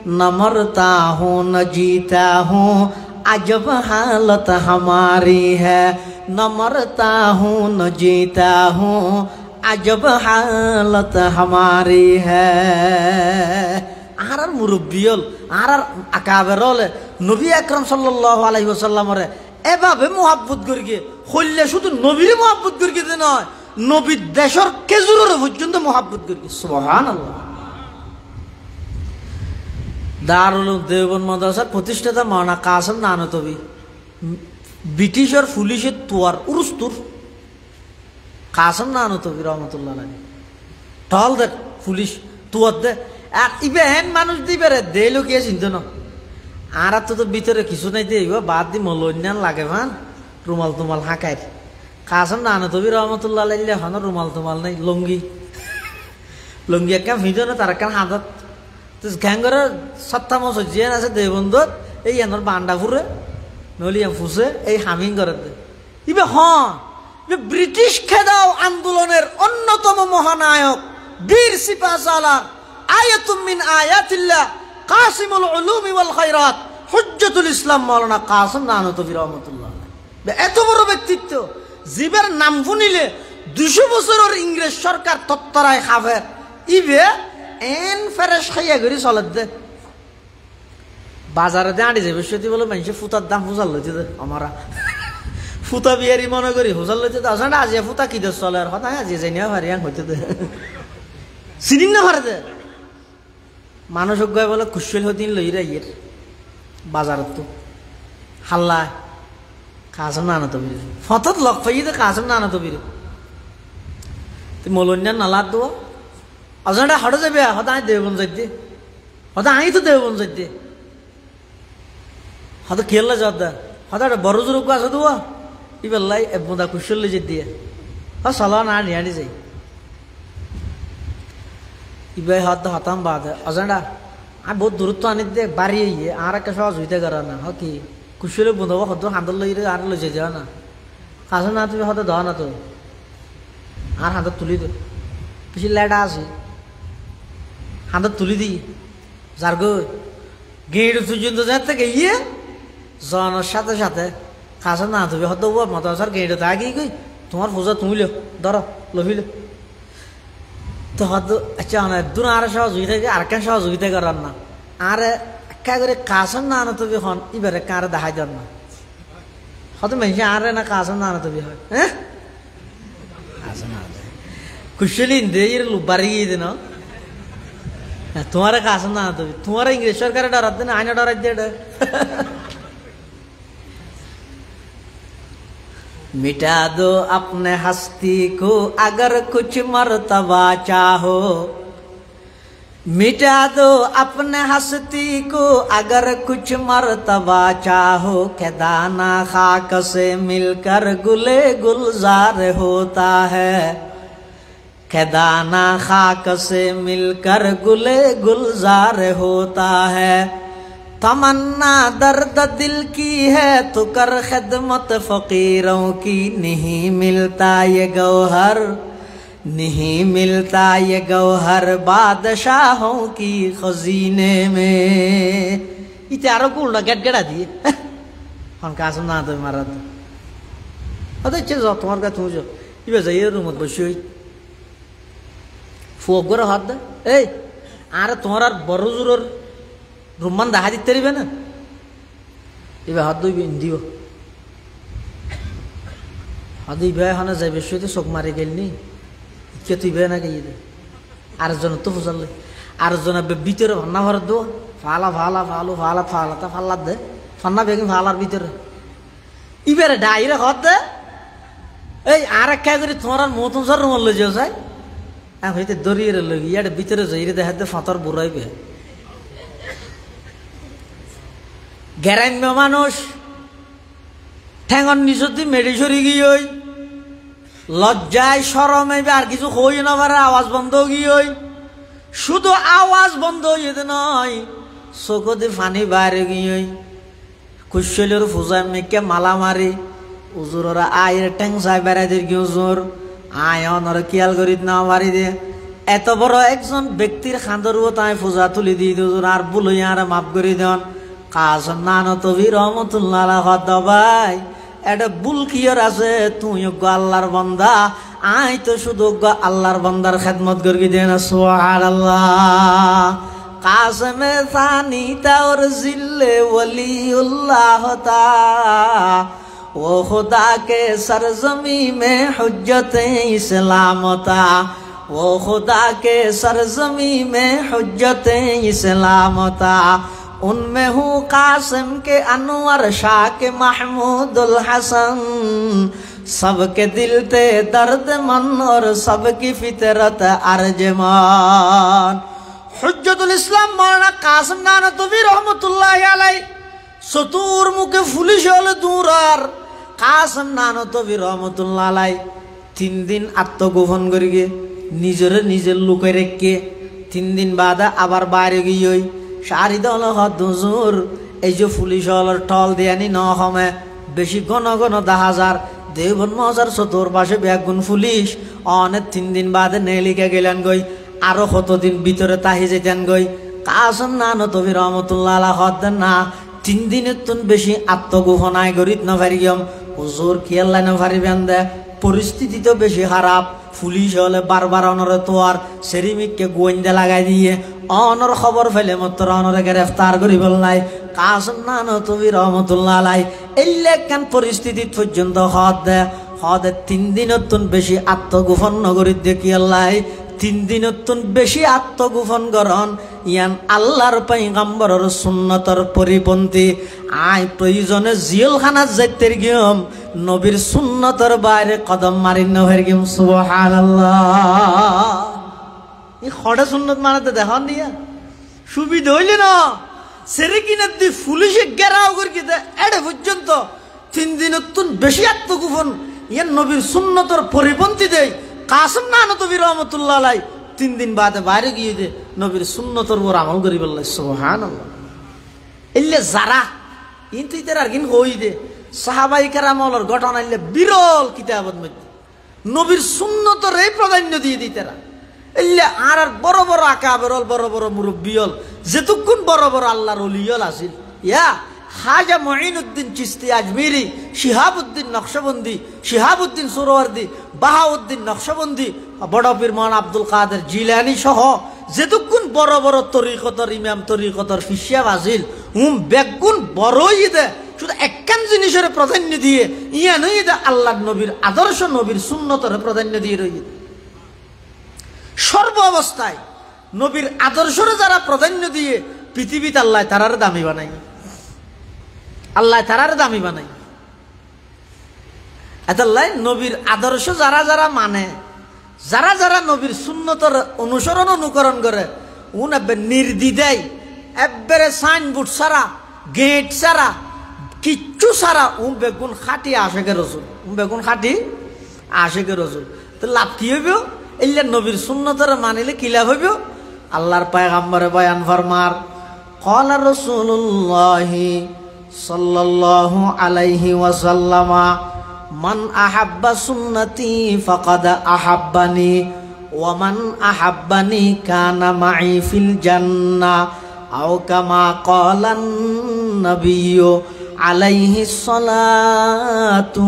न मरता हूँ न जीता हूँ अजब हालत हमारी है न मरता हूँ न जीता हूँ अजब हालत हमारी है আর মুরব্বিয়ল আর আকাবেরল নবী আকরাম সাল্লাল্লাহু আলাইহি ওয়াসাল্লামরে এভাবে মোহাব্বত করিকে হইলে শুধু নবীর মোহাব্বত করিকে নয় নবীর দেশের খেজুরের পর্যন্ত মোহাব্বত করিকে সুবহানাল্লাহ দারুল দেওবন্দ মাদ্রাসার প্রতিষ্ঠাতা মাওলানা কাসেম নানতবি ব্রিটিশের পুলিশের তোয়ার উরুস্তুর কাসেম নানতবি রহমতুল্লাহ আলাইহি টল দে পুলিশ তোয়ার দে আর ইবেন মানুষ দিবে রে দেলো কে চিন্তা না আর তো ভিতরে কিছু নাই দেব বাদ দি মলন্যান লাগে ভান রুমাল তুমাল হাঁকায় কাসম না তবি রহমতুল্লাহ আলাইহি হন রুমাল তুমাল নাই লঙ্গি লঙ্গি একটা ভিতরে তার একটা হাতত তো গ্যাঙ্গর সত্তা মস জিয়ান আছে দেবন্ধ এই এনর বান্ডা ফুরে নলিয়া ফুসে এই হামিং করে দে ইবে হ্যাঁ ব্রিটিশ খেদাও আন্দোলনের অন্যতম মহানায়ক বীর সিপাহসালার আয়াতুম মিন আয়াতিল্লাহ কাসিমুল উলুমি ওয়াল খায়রাত হুজ্জাতুল ইসলাম মাওলানা কাসেম নানতবি রাহমাতুল্লাহ এত বড় ব্যক্তিত্ব জিবের নাম শুনিলে 200 বছরের ইংরেজ সরকার তত্তরায় খাবে ইবে এন ফেরেশ খাইয়া গরি চলে দে বাজারে দাঁড়ি যাবে সেটি বলে মানুষে ফুতার দাম হুজাল লইতে দে আমারা ফুতা বিয়ারি মনে করি হুজাল লইতে দে আসলে আজ ফুতা কি দে চলে আর কথা আজ যাই না ভারিয়াং হইতে দে চিনি না ভারে দে মানুষ গায়ে বলে কুশল হদিন লইরা ইয়ের বাজারত তো হাল্লা কাসেম না তো বিরে ফতত লক পাই তো কাসেম না তো বিরে তুই মলন্যান নালাত দো অজনটা হড়ে যাবে হদা আই দেবন যাইতে হদা আই তো দেবন যাইতে হদা খেললে যাদা হদা বড় জোর কাছে দোয়া ইবেলাই এবদা কুশল লই যেতে দিয়ে হ সালা না নিয়ানি যাই ইবে হদ হতাম বাদ অজনটা আর বহুত দূরত্ব আনি দে বাড়ি ইয়ে আর একটা সহজ হইতে করা না হ কি কুশলে বন্ধব হদ হাঁদর লই আর লই যাওয়া না কাছে না তুমি হতে দেওয়া না তো আর হাঁদর তুলি দে বেশি লেটা আছে হাঁদর তুলি দি যার গো গেঁড় পর্যন্ত যাতে গিয়ে জনের সাথে সাথে কাছে না তুমি হদ মতাসার গেঁড়ে তা গিয়ে গই তোমার পূজা তুমি লো ধরো লভিলো তো হয়তো আচ্ছা দূর আর সহযোগিতা আর কেন সহযোগিতা করার না আর একা করে কাসম না আনো তবে হন এবারে কারে দেখাই দেন না হয়তো মানুষ আরে না কাসম না আনো তবে হয় হ্যাঁ কুশলি দে বাড়ি গিয়ে দিন তোমার কাসম না আনো তবে তোমার ইংরেজ সরকারে ডরাত দেন আইনা ডরাই দিয়ে मिटा दो अपने हस्ती को अगर कुछ मर्तबा चाहो मिटा दो अपने हस्ती को अगर कुछ मर्तबा चाहो के दाना खाक से मिलकर गुले गुलजार होता है के दाना खाक से मिलकर गुले गुलजार होता है तमन्ना दर्द दिल की है तो कर खिदमत फकीरों की नहीं मिलता ये गौहर नहीं मिलता ये गौहर बादशाहों की खजीने में इते आरो कुल गेट गेड़ा दिए हम कासम ना तो मारा तो अरे चल जाओ तुम्हारे का तू जो ये जाइए रूम में बसोई फोक करे हाथ दे ए आरे तुम्हारा बड़ो जरूर रूम में दहा दिते रिबे ना ये हाथ दो भी इंदियो हाथ दी भाई हने जाइए बसोई तो शोक मारे गेल नहीं क्या तू बे ना कहिए आर जन तो फुसले आर जन बे भीतर भन्ना भर दो फाला फाला फालू फाला फाला ता फाला दे फन्ना बेगिन फालार भीतर इबेरे डाइरे हद दे ए आर क्या करी तुम्हारा मुंह तुम सर रूम ले जाओ साई आ हইতে দরিয়ে লই ইয়ার ভিতরে যাইরে দেখা দে ফাতর বুড়াইবে গ্যারাম্য মানুষ ঠ্যাঙ্গন নিচতি মেডিসরি গিয়ে লজ্জায় শরমে আর কিছু হই না পারে আওয়াজ বন্ধ গিয়ে শুধু আওয়াজ বন্ধ হইতে নয় চোখতে পানি বাইরে গিয়ে কুশলের ফুজায় মেকে মালা মারি উজুররা আয়ের টেংসায় বেড়াইদের গিয়ে উজুর আয় অনর কিয়াল করি না মারি দে এত বড় একজন ব্যক্তির খান্দরও তাই পূজা তুলি দিয়ে দুজন আর বলই আর মাফ করে দেন কাসম নানো তবি রহমতুল্লাহ ভাই এটা বুল কিয়ার আছে তুই আল্লাহর বান্দা আই তো শুধু আল্লাহর বান্দার খেদমত করি দেন সুবহানাল্লাহ কাসমে সানি তাওর জিল্লে ওলিউল্লাহ তা वो खुदा के सरजमी में हुज्जत इस्लाम था वो खुदा के सरजमी में हुज्जत इस्लाम था उनमें हूँ कासिम के अनवर शाह के महमूदुल हसन सबके दिल ते दर्द मन और सबकी फितरत अर्जमान हुज्जतुल इस्लाम मौलाना कासिम नानतवी रहमतुल्लाह अलैह चतुर मुखे पुलिश हले दूर और कासिम नानतवी रहमतुल्लाह अलैह 3 दिन आत्मगोपन करिए निजरे निजे लुके रेखे 3 दिन बाद आबार बाहर गई सारी दल हुजूर এই যে পুলিশ হলের টল দেয়ানি ন হমে বেশি ঘন ঘন 10,000 দেবন মজার চতুর পাশে বেগুন পুলিশ অনেক 3 দিন বাদে নেলিকা গেলেন গই আরো কতদিন ভিতরে তাহি যেতেন গই কাসম নানতবি রহমতুল্লাহ আলাইহি হদ্দেন না 3 দিনের তুন বেশি আত্মগোপনায় গরিত না পারিগম হুজুর কি আল্লাহ না পারিবেন দে পরিস্থিতি তো বেশি খারাপ পুলিশ হলে বারবার অনরে তোয়ার সেরিমিককে গোয়েন্দা লাগাই দিয়ে অনর খবর ফেলে মাত্র অনরে গ্রেফতার করি বললাই কাসম নানতবি রহমতুল্লাহ আলাইহি এল্লে কেন পরিস্থিতি পর্যন্ত হদ 3 দিনের তুন বেশি আত্মগোপন নগরীত দেখি আল্লাহ 3 দিনের তুন বেশি আত্মগোপন করন ইয়ান আল্লাহর পয়গম্বরের সুন্নতর পরিপন্থী আই প্রয়োজনে জিলখানা যাইতে গিয়ম নবীর সুন্নতর বাইরে কদম মারি নহের গিয়ম সুবহানাল্লাহ ই খড়ে সুন্নত মানাতে দেখান দিয়া সুবিধা হইলে না সেরে কিনা দি পুলিশে গেরাও করি দে এডে পর্যন্ত 3 দিনের তুন বেশি আত্মগোপন ইয়ান নবীর সুন্নতর পরিপন্থী দেয় কাসম নানতবি রহমতুল্লাহ আলাইহি 3 দিন বাদে বাইরে গিয়ে দে নবীর সুন্নতর উপর আমল করি বললাই সুবহানাল্লাহ ইল্লে যারা ইনতে ইতার আর কিন কই দে সাহাবায়ে কেরামর ঘটনা ইল্লে বিরল কিতাবত মধ্যে নবীর সুন্নতর এই প্রাধান্য দিয়ে দিতেরা ইল্লে আর বড় বড় আকাবেরল বড় বড় মুরব্বিয়ল যেতুকুন বড় বড় আল্লাহর ওলিয়ল আছিল ইয়া খাজা মুঈনুদ্দিন চিশতি আজমিরি শিহাবউদ্দিন নকশবন্দি শিহাবউদ্দিন সুরওয়ার্দি বাহাউদ্দিন নকশবন্দি বড় পীর মওলানা আব্দুল কাদের জিলানী সহ যেতুকুন বড় বড় তরিকতর ইমাম তরিকতর ফিশিয়া আছিল বেগুন বড়ই দে শুধু একখান জিনিসের প্রাধান্য দিয়ে ইয়া নই দে আল্লাহর নবীর আদর্শ নবীর সুন্নতর প্রাধান্য দিয়ে রই সর্ব অবস্থায় নবীর আদর্শরে যারা প্রাধান্য দিয়ে পৃথিবীতে আল্লাহ তারার দামি বানাই আল্লাহ তারার দামি বানাই এতাল্লাই নবীর আদর্শ যারা যারা মানে যারা যারা নবীর সুন্নতর অনুসরণ অনুকরণ করে উন এবার নির্দ্বিধাই একবারে সাইনবোর্ড সারা গেট সারা কিচ্ছু সারা বেগুন খাটি আশেকের রসুল বেগুন খাটি আশেকের রসুল। তো লাভ কি হইব? এলে নবীর সুন্নতর মানিলে কি লাভ হইব? আল্লাহর পয়গম্বরে বয়ান ফরমার ক্বালা রাসূলুল্লাহি সাল্লাল্লাহু আলাইহি ওয়াসাল্লামা মান আহাব্বা সুন্নতি ফাকাদ আহাব্বানি ওয়া মান আহাব্বানি কানা মাই ফিল জান্নাহ আও কামা ক্বালান নাবিয়্যু আলাইহিস সালাতু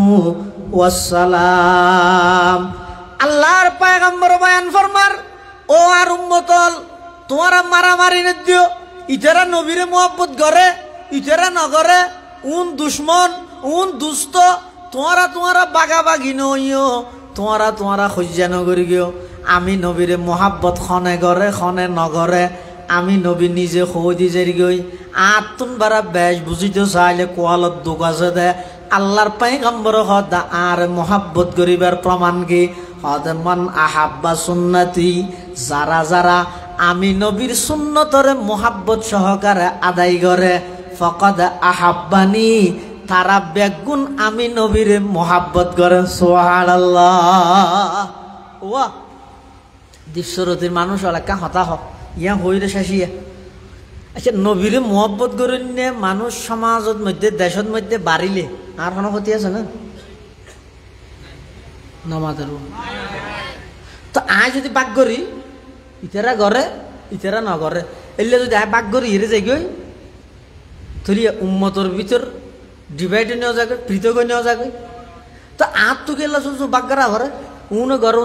ওয়াস সালাম। আল্লাহর পয়গম্বর বয়ান ফরমার ও আর উম্মতল তোমারা মারামারি ন দিও, ইতারা নবীরে মোহাব্বত করে ইতারা নগরে, উন দুশ্মন উন দুষ্ট, তোমারা বাগাবাগি নইও, তোমারা খোঁজা নগরি গিও। আমি নবীরে মোহাব্বত খনে গরে খনে নগরে, আমি নবী নিজে খৈ দি যাই গই আতুন বারা বেশ বুঝিতে চাইলে কোয়ালত দুঃখ আছে দে। আল্লাহর পয়গম্বর হদা আর মোহাব্বত করিবার প্রমাণ কি? হদ মান আহাব্বা সুন্নতি, যারা আমি নবীর সুন্নতরে মোহাব্বত সহকারে আদায় করে ফকদ আহাব্বানি, তারা বেগুন আমি নবীরে মোহাব্বত করে। সুবহানাল্লাহ। ওয়া দৃশ্যরতির মানুষ এলাকা হতা হোক ইয়া হইরে শেষিয়া। আচ্ছা নবীরে মোহাব্বত করে নিয়ে মানুষ সমাজত মধ্যে দেশের মধ্যে বাড়িলে আর কোনো ক্ষতি আছে না? নমাজের তো আয় যদি বাক করি ইতারা ঘরে ইতারা নগরে, এলে যদি আয় বাক করি হিরে যাই গই ধরিয়া উম্মতর ভিতর ডিভাইড নেওয়া যাবে, পৃথক নেওয়া যাবে। তো আর তো গেলা শুধু বাগ্গারা ঘরে উনো ঘর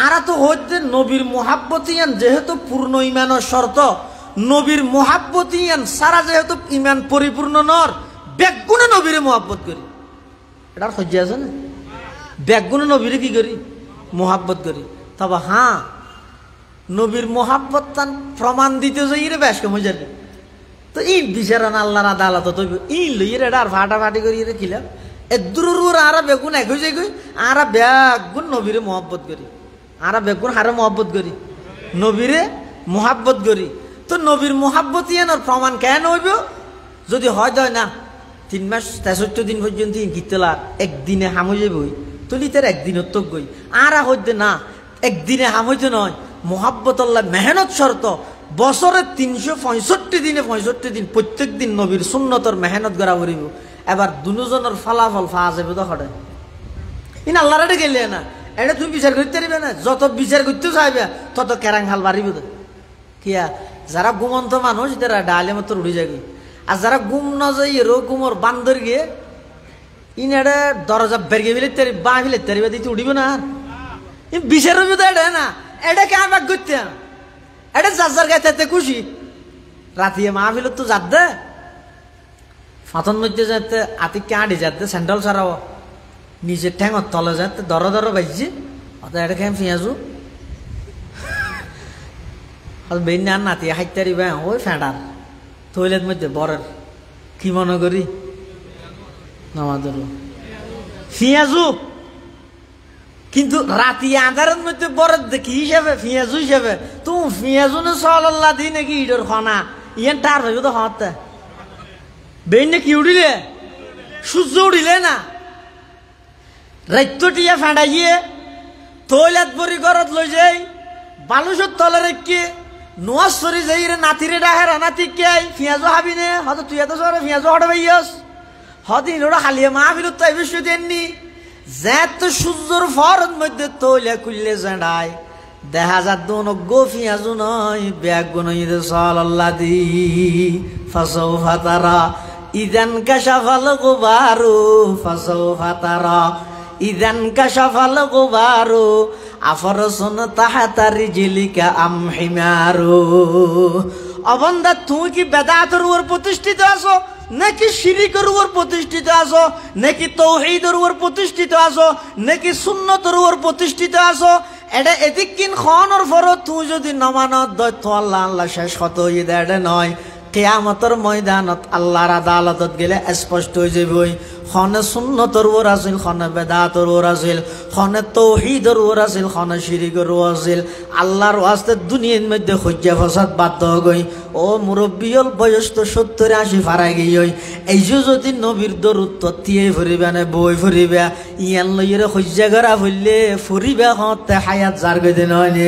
আর তো হইতে নবীর মোহাব্বতিয়ান যেহেতু পূর্ণ ইমানের শর্ত, নবীর মোহাব্বতিয়ান সারা যেহেতু ইমান পরিপূর্ণ নর, বেগুনে নবীরে মোহাব্বত করি। এটার সহ্য আছে না? বেগুনে নবীরে কি করি? মোহাব্বত করি। তবে হ্যাঁ নবীর মোহাব্বত তান প্রমাণ দিতে যাই রে বেশ কমে যাবে। তো ই বিচারান আল্লাহর আদালত তৈব ই লইয়ে রে আর ফাটাফাটি করি রে খিলাম এ দূর আর বেগুন এক হয়ে যাই আর বেগুন নবীরে মোহাব্বত করি, আর বেগুন হারে মোহাব্বত করি, নবীরে মোহাব্বত করি। তো নবীর মোহাব্বত ইয়ানোর প্রমাণ কেন হইব? যদি হয় না 3 মাস 63 দিন পর্যন্ত গীতলার একদিনে হাম হয়ে যাবই তুলি তার একদিনের তো গই আর হইতে না একদিনে হাম হইতে নয়। মোহাব্বত আল্লাহ মেহনত শর্ত, বছরে 365 দিনে 65 দিন প্রত্যেক দিন নবীর সুন্নতর মেহনত করা করিব। এবার দুজনের ফলাফল ফা যাবে তো হঠাৎ ইন আল্লাহরে গেলে না এটা তুমি বিচার করতে পারবে না। যত বিচার করতে চাইবে তত কেরাং হাল বাড়িব তো কিয়া। যারা ঘুমন্ত মানুষ তারা ডালে মতো উড়ে যাবে, আর যারা ঘুম না যাই রো ঘুমর বান্দর গিয়ে ইনারে দরজা বেরিয়ে ফেলে তারি বা ফেলে তারি বা দিতে উঠিব না। বিচার হইব তো এটা না, এটা কে আমাক করতে এটা যার গাইতে খুশি রাতিয়ে মাহফিল তো যাত দে ফাতন মধ্যে যাতে আতিকে আড়ি যাতে স্যান্ডেল ছাড়াও নিজের ঠ্যাঙর তলে যাতে দর বাইছি অত এটা খেয়ে পেঁয়াজু বেন আর নাতি হাইতারি বে ওই ফেঁটার টয়লেট মধ্যে বরের কি মনে করি নামাজের পেঁয়াজু, কিন্তু রাতি আধারের মধ্যে বরের দেখি হিসাবে পেঁয়াজু হিসাবে তুমি পেঁয়াজু না সল্লাহ দি নাকি ইডর খানা ইয়ান টার হইব তো হতে বেইনে কি উঠিলে সূর্য উঠিলে না রাইতটিয়া ফেঁটাইয়ে তৈলাত পরি ঘরত লই যাই বালুসর তলে রেখে নোয়াজ সরি যাই রে নাতিরে ডাহেরা নাতি কে পেঁয়াজও হাবি নে হয়তো তুই এত সরে পেঁয়াজও হটে ভাইয়াস হদিন ওরা খালিয়ে মা বিরত তাই বিশ্ব দেননি যেত সূর্যর ফরত মধ্যে তৈলা কুললে জেঁড়ায় দেখা যা দোন গো পেঁয়াজু নয় ব্যাগ নই সাল্লাল্লাহ দি ফাসাউফা তারা ইদান কাশাফাল গুবারু ফাসাউফা তারা ইদান কাশাফাল গুবারু আফরসুন তাহাতা রিজলিকা আম হিমারু। অবন্দা তুমি কি বেদাতের উপর প্রতিষ্ঠিত আছো নাকি শিরিকের উপর প্রতিষ্ঠিত আছো নাকি তাওহীদের উপর প্রতিষ্ঠিত আছো নাকি সুন্নতের উপর প্রতিষ্ঠিত আছো? এটা এদিকিন খনর ফরত তুই যদি নমানত দৈত্য আল্লাহ শেষ কত হয়ে দেয় নয়। কিয়ামতের ময়দানত আল্লাহর আদালতত গেলে স্পষ্ট হয়ে যাবই খনে সুন্নতর ওর আছিল, খনে বেদাতর ওর আছিল, খনে তৌহিদর ওর আছিল, খনে শিরিকর ওর আছিল। আল্লাহর ওয়াস্তে দুনিয়ার মধ্যে হজ্জা ফসাদ বাধ্য গই। ও মুরব্বিয়ল বয়স তো 70-80 ফারাই গই। এই যে যদি নবীর দরুদ তত্তিয়ে ফুরিবে না বই ফুরিবে, ইয়ান লইরে হজ্জা করা ফুললে ফুরিবে হতে হায়াত যার গদিন হয়নি।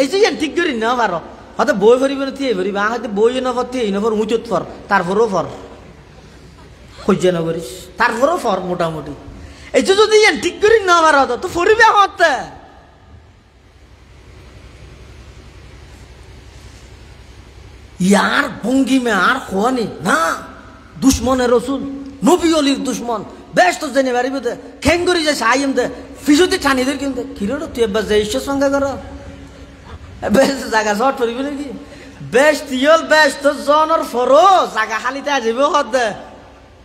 এই যে ইয়ান ঠিক করি না পারো, হয়তো বই ফুরিবে না তিয়ে ফুরিবে, হয়তো বই নফর তিয়ে নফর উঁচুত ফর, তারপরও ফর হজ্জা না করিস, তারপরও ফর মোটামুটি। এই যে যদি ইয়ান ঠিক করি না পারো তো ফুরিবে হতে। ইয়ার ভঙ্গিমে আর খোয়ানি না দুশ্মনের রসুল, নবী অলির দুশ্মন, বেশ তো জেনে পারিব দে খেং করি যাই সাইম দে ফিসুতি ঠানি দের কিন্তু কিরো তুই এবার যাই ঈশ্বর সঙ্গে কর বেশ জায়গা শর্ট পড়িবি নাকি? বেশ তিয়ল বেশ তো জনের ফরো জায়গা খালিতে আসিব হত দে,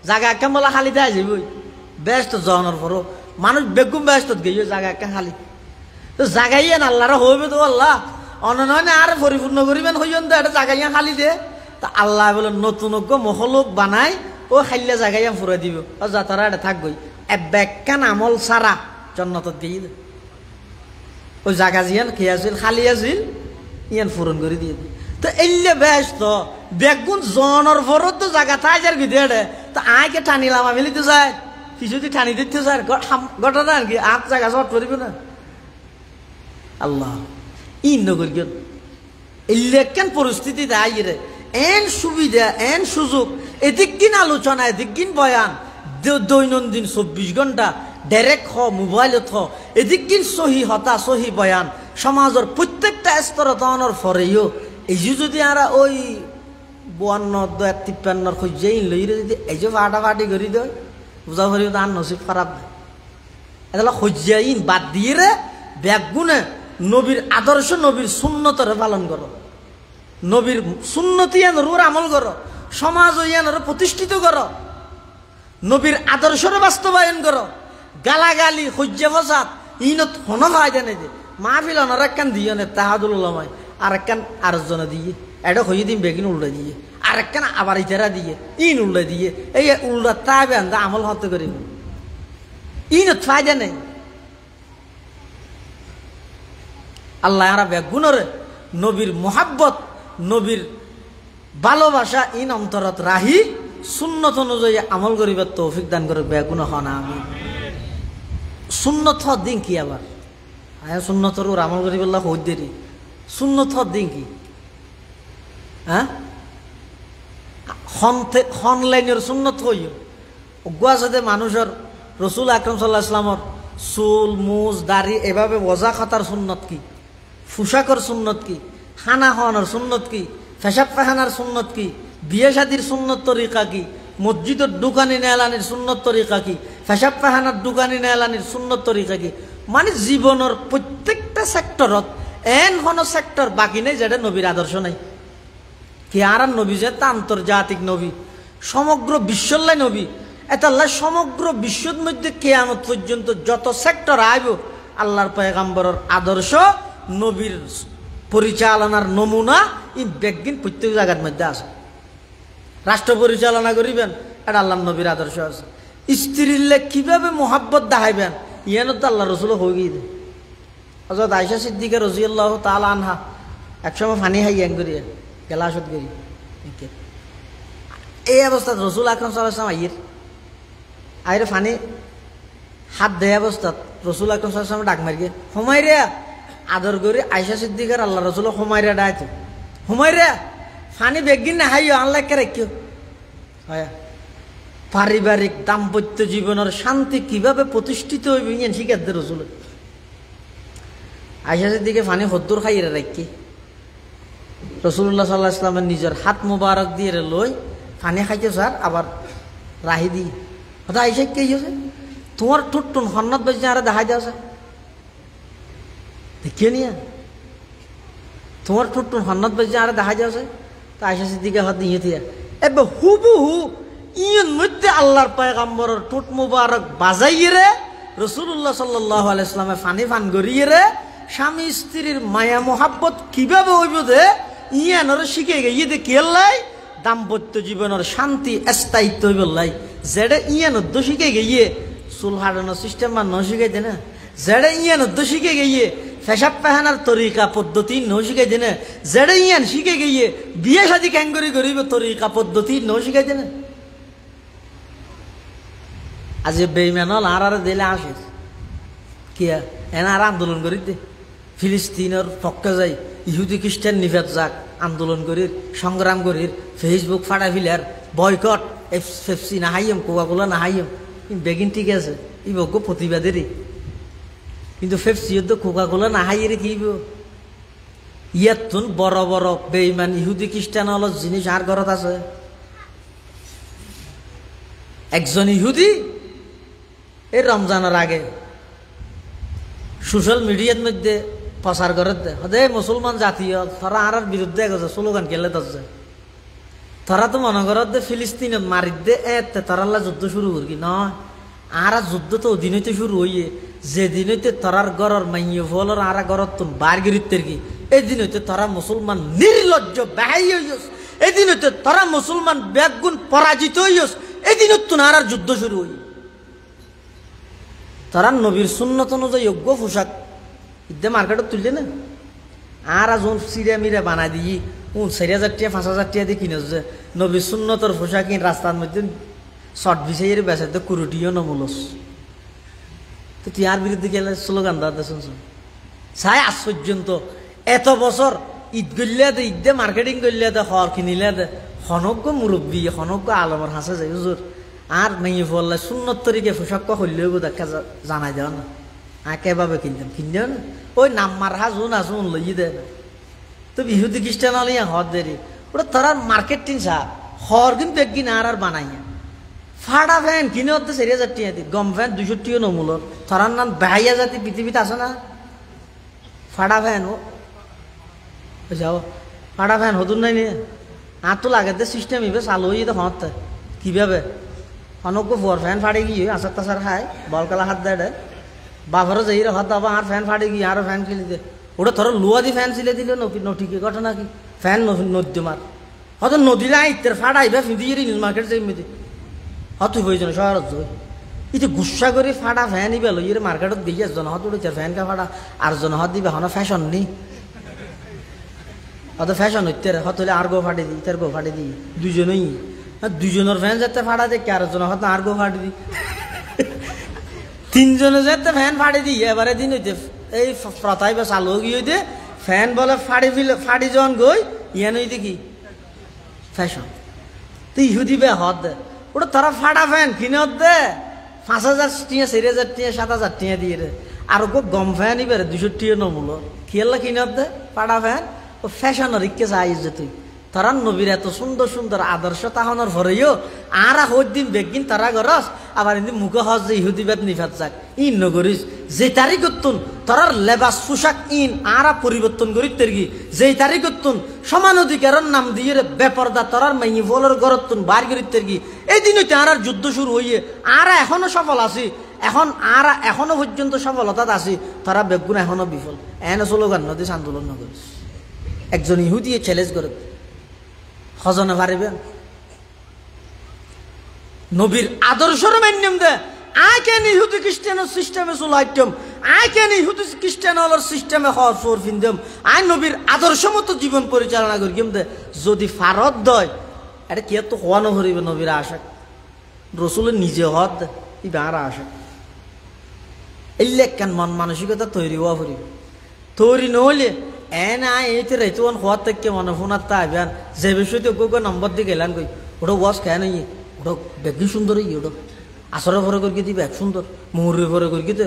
জায়গা কেমলা খালিতে আসিব বেশ তো জনের ফরো মানুষ বেগুম বেশ তো গিয়ে জায়গা একা খালি তো জায়গাইয়ে না আল্লাহরা হইবে তো আল্লাহ অনয় না আর পরিপূর্ণ করিবেন হইন তো এটা জায়গাইয়া খালি দে। তা আল্লাহ বলে নতুন মহলোক বানাই ও খাইলে জায়গাইয়া ফুরাই দিব ও যাতারা এটা থাকবই বেকান আমল সারা জন্নত দিয়ে দে। ওই জায়গা জিয়ান খেয়ে আছিল খালি আছিল ইয়ান পূরণ করে দিয়ে দে। তো এলে বেশ তো বেগুন জনের ফরত তো জায়গা থাই যার ভিতরে তো আয়কে টানিলাম আমি লিতে চাই কিছুদি টানি দিতে চাই ঘটনা আর কি আট জায়গা শর্ট করিব না আল্লাহ ই নগর কেন পরিস্থিতিতে আইরে এন সুবিধা এন সুযোগ এদিক কিন আলোচনা এদিক কিন বয়ান দৈনন্দিন 24 ঘন্টা ডাইরেক্ট হ মোবাইলত হ এদিক কিন সহি হতা সহি বয়ান সমাজের প্রত্যেকটা স্তরে তহনের ফরেও এই যে যদি আরা ওই 52 53 খুঁজেই লইরে যদি এই যে ফাটাফাটি করি দেয় বুঝা করি তার নসিব খারাপ দেয় এটা খুঁজাইন বাদ দিয়ে রে ব্যাগুনে নবীর আদর্শ নবীর সুন্নতরে পালন করো, নবীর সুন্নতি এনর আমল করো, সমাজ এনর প্রতিষ্ঠিত করো, নবীর আদর্শরে বাস্তবায়ন করো। গালাগালি হজ্জা ফসাদ ইনত হন হয় জানে যে মাহফিল অনার একখান দিয়ে নে তাহাদুল উলামায় আর একখান আরেকজনে দিয়ে এটা হয়ে দিন বেগিন উল্টা দিয়ে আর একখান আবার ইতারা দিয়ে ইন উল্টা দিয়ে এই উল্টা তাবে আন্দা আমল হতে করি ইনত ফায়দা নেই। আল্লাহ আরা বেগুনরে নবীর মোহাব্বত নবীর ভালোবাসা ইন অন্তরত রাহি সুন্নত অনুযায়ী আমল করিবার তৌফিক দান করে বেগুন হন আমি সুন্নত দিন কি আবার সুন্নতর ওর আমল করিবার হই দেরি সুন্নত দিন কি হ্যাঁ খন লাইনের সুন্নত হই গুয়া সাথে মানুষের রসুল আকরম সাল্লাহ ইসলামর চুল মুজ দাড়ি এভাবে বজা খাতার সুন্নত কি, পোশাকর সুন্নত কি, খানা খাওয়ানোর সুন্নত কি, পেশাব পায়খানার সুন্নত কি, বিয়ে শাদির সুন্নত তরিকা কি, মসজিদের দোকানি নেলানির সুন্নত তরিকা কি, পেশাব পায়খানার দোকানি নেলানির সুন্নত তরিকা কি, মানে জীবনের প্রত্যেকটা সেক্টরত এন কোনো সেক্টর বাকি নেই যেটা নবীর আদর্শ নাই। কি আর নবী যে তা আন্তর্জাতিক নবী সমগ্র বিশ্বল্লাই নবী এতাল্লাহ সমগ্র বিশ্বর মধ্যে কিয়ামত পর্যন্ত যত সেক্টর আইব আল্লাহর পয়গাম্বরের আদর্শ নবীর পরিচালনার নমুনা ই বেগিন প্রত্যেক জায়গার মধ্যে আছে। রাষ্ট্র পরিচালনা করিবেন এটা আল্লাহর নবীর আদর্শ আছে। স্ত্রীলে কিভাবে মোহাব্বত দেখাইবেন ইয়ান তো আল্লাহ রসুল হয়ে গিয়ে হযরত আয়েশা সিদ্দিকা রাদিয়াল্লাহু তাআলা আনহা একসময় পানি হাইয়ান করিয়া গেলাসত করি এই অবস্থাত রসুল আকরাম সাল্লাল্লাহু আলাইহি ওয়াসাল্লাম আইরে ফানি হাত দেয় অবস্থাত রসুল আকরাম সাল্লাল্লাহু আলাইহি ওয়াসাল্লাম ডাক মারিয়ে হুমায়রা আদর করে আয়েশা সিদ্দিকার আল্লাহ রসুল হুমায়রা ডাইতো হুমায়রা ফানি বেগিন না হাইও আল্লাহ কে রাখিও হয় পারিবারিক দাম্পত্য জীবনের শান্তি কিভাবে প্রতিষ্ঠিত হইবে ইয়েন শিখাত দে রসুল আয়েশা সিদ্দিকে ফানি হদ্দুর খাইয়ে রাখি রসুল্লাহ সাল্লাহ ইসলামের নিজের হাত মুবারক দিয়ে লই ফানি খাইতে স্যার আবার রাহি দি হয়তো আইসা কে হয়েছে তোমার টুটটুন হন্নত বেশি আরে দেখাই দেওয়া স্যার দেখিয়ে নিয়ে তোমার টুটটুন হন্নত বেশি আরে দেখাই দেওয়া স্যার তা আইসা সিদ্দিকে হাত দিয়ে দিয়ে এবার হুবহু ইয়ের মধ্যে আল্লাহর পয়গাম্বরের টুট মুবারক বাজাইয়ে রে রসুল্লাহ সাল্লাল্লাহু আলাইহি ইসলামে ফানি ফান গড়িয়ে রে স্বামী স্ত্রীর মায়া মোহাব্বত কিভাবে হইব দে ইয়ানোর শিখে গিয়ে দে কেল্লাই দাম্পত্য জীবনের শান্তি স্থায়িত্ব বললাই যেটা ইয়ান শিখে গিয়ে চুল হারানোর সিস্টেম ন শিখাই দে না যেটা ইয়ান শিখে গিয়ে পেশাব পেহানার তরিকা পদ্ধতি ন শিখাই দে না যেটা ইয়ান শিখে গিয়ে বিয়ে শাদী ক্যাঙ্গরি করিব তরিকা পদ্ধতি ন শিখাই দে না আজ বেইমানল আর দিলে আসে কিয়া এনা আর আন্দোলন করি দে ফিলিস্তিনের পক্ষে যাই ইহুদি খ্রিস্টান নিফেদ যাক আন্দোলন করি সংগ্রাম করি ফেসবুক ফাটা ফিলার বয়কট পেপসি না হাইম কোকাকোলা না হাইম বেগিন ঠিক আছে ই বজ্ঞ প্রতিবাদেরই কিন্তু পেপসি তো কোকাকোলা না হাইয়ের কি ইয়াতুন বড় বড় বেইমান ইহুদি খ্রিস্টান হল জিনিস আর ঘরত আছে একজন ইহুদি এই রমজানের আগে সোশ্যাল মিডিয়ার মধ্যে প্রচার করে দে মুসলমান জাতীয় তারা আর বিরুদ্ধে গেছে স্লোগান খেলে ধরছে তারা তো মনে কর দে ফিলিস্তিনত মারি দে তারা যুদ্ধ শুরু করি নয় আর যুদ্ধ তো ওদিন হইতে শুরু হইয়ে যেদিন হইতে তারার ঘরের মাইয়ে ফলর আর ঘরত তুন বার গিরিতের কি এই দিন হইতে তারা মুসলমান নির্লজ্জ বেহাই হইস এই দিন হইতে তারা মুসলমান ব্যাগুণ পরাজিত হইস এই দিন তুন আর যুদ্ধ শুরু হই তারা নবীর সুন্নত অনুযায়ী যোগ্য পোশাক ইদে মার্কেটত তুললে না আর যখন চিড়া মিরা বানাই দিই 4,000 টাকা 5,000 টাকা দিয়ে কিনে যে নবীর সুন্নতর পোশাক কিন রাস্তার মধ্যে শর্ট ভিসাইয়ের বেসাতে কুরুটিও নমূলস তো তুই আর বিরুদ্ধে গেলে স্লোগান দাদা শুনছো চাই আশ্চর্যন্ত এত বছর ঈদ গলিয়া দে ঈদ দে মার্কেটিং করলিয়া দে হর কিনিলে দে হনজ্ঞ মুরব্বী হনজ্ঞ আলমর হাসে যায় হুজুর আর মেয়ে বললে সুন্নত তরিকে পোশাক হইলেও দেখা জানাই দেওয়া না কেভাবে কিনতাম কিনতেও না ওই নাম্মার হাজুন আসুন লইয়ে দেয় না তো ইহুদি খ্রিস্টান হলে হর দেরি ওটা তারা মার্কেটিং চা হর কিন্তু একদিন আর বানাইয়া ফাড়া ফ্যান কিনে হতে 4,000 টাকা দি গম ফ্যান 200 টাকা নমূল তারার নাম বেহাইয়া জাতি পৃথিবীতে আছে না ফাড়া ফ্যান ও যাও ফাড়া ফ্যান হতুন নাই নিয়ে আর তো লাগে সিস্টেম ইবে চালু হয়ে তো হতে কিভাবে অনজ্ঞ ফোর ফ্যান ফাড়ে গিয়ে আচার তাচার খায় বলকালা হাত দেয় বাবারও যাই হাত দাবা আর ফ্যান ফাড়ে গিয়ে আরো ফ্যান কিনে দে ওটা ধরো লুয়া দি ফ্যান ছিলে দিল নটিকে ঘটনা কি ফ্যান নদী মার হয়তো নদীলে আইতের ফাড়াইবে ফিঁদিয়ে নিউজ মার্কেট যাই মেদি হত হয়েছে না শহরত যাই ইতে গুসা করে ফাড়া ফ্যান ইবে লইয়ে মার্কেটত দিয়ে জন হত উঠেছে ফ্যান কা ফাড়া আর জন হত দিবে হন ফ্যাশন নেই হত ফ্যাশন হইতে হত হলে আর গো ফাটে দিই তার গো ফাটে দিই দুজনেই দুজনের ফ্যান যাতে ফাড়া দেয় আর জন হত আর গো ফাটে দিই 3 জনে যাতে ফ্যান ফাড়ে দিই এবারে দিন হইতে এই প্রথাই বা চালু গিয়ে হইতে ফ্যান বলে ফাড়ি জন গই ইয়ান হইতে কি ফ্যাশন তুই ইহুদি বে হত দে ওটা তারা ফাড়া ফ্যান কিনে হত দে 5,000 টাকা 4,000 টাকা 7,000 টাকা দিয়ে রে আর গম ফ্যান ইবারে 200 টাকা নমূল খেয়াল্লা কিনে হত দে ফাড়া ফ্যান ও ফ্যাশনের ইকে চাইজ যে তুই তারা নবীর এত সুন্দর সুন্দর আদর্শ তাহনের ভরেও আর দিন বেগিন তারা গরস আবার এমনি মুখে হজ যে ইহুদিবাদ নিফাত যাক ইন নগরিস যে তারিখ করতুন তারার লেবাস পোশাক ইন আর পরিবর্তন করিত তেরগি যে তারিখ করতুন সমান অধিকারের নাম দিয়ে বেপরদা তারার মাইনি বলের গরতুন বার করিত তেরগি এই দিনই আর যুদ্ধ শুরু হইয়ে আর এখনো সফল আছি এখন আর এখনো পর্যন্ত সফলতা আছি তারা বেগুন এখনো বিফল এনে স্লোগান নদী আন্দোলন নগরিস একজন ইহুদি চ্যালেঞ্জ করে হজনে পারিবেন নবীর আদর্শের মান্যম দে আই ক্যান ইহুদি খ্রিস্টানের সিস্টেমে চলাইতম আই ক্যান ইহুদি খ্রিস্টানের সিস্টেমে হর ফোর ফিনদম আই নবীর আদর্শ মতো জীবন পরিচালনা করিম দে যদি ফারত দয় এটা কি তো হওয়ানো হরিবে নবীর আশা রসুলের নিজে হদ ই বাঁরা আশা এলে কেন মন মানসিকতা তৈরি হওয়া হরিবে তৈরি নহলে এনা এইতে রেতুন হওয়ার থেকে মনে ফোনার তা আইবেন যে বিষয়তে গো নম্বর দিয়ে গেলাম কই ওটা ওয়াশ খেয়ে নাই ওটা বেগি সুন্দর ওটা আসরে ভরে করি দিবে এক সুন্দর মুহুরি ভরে করি দিতে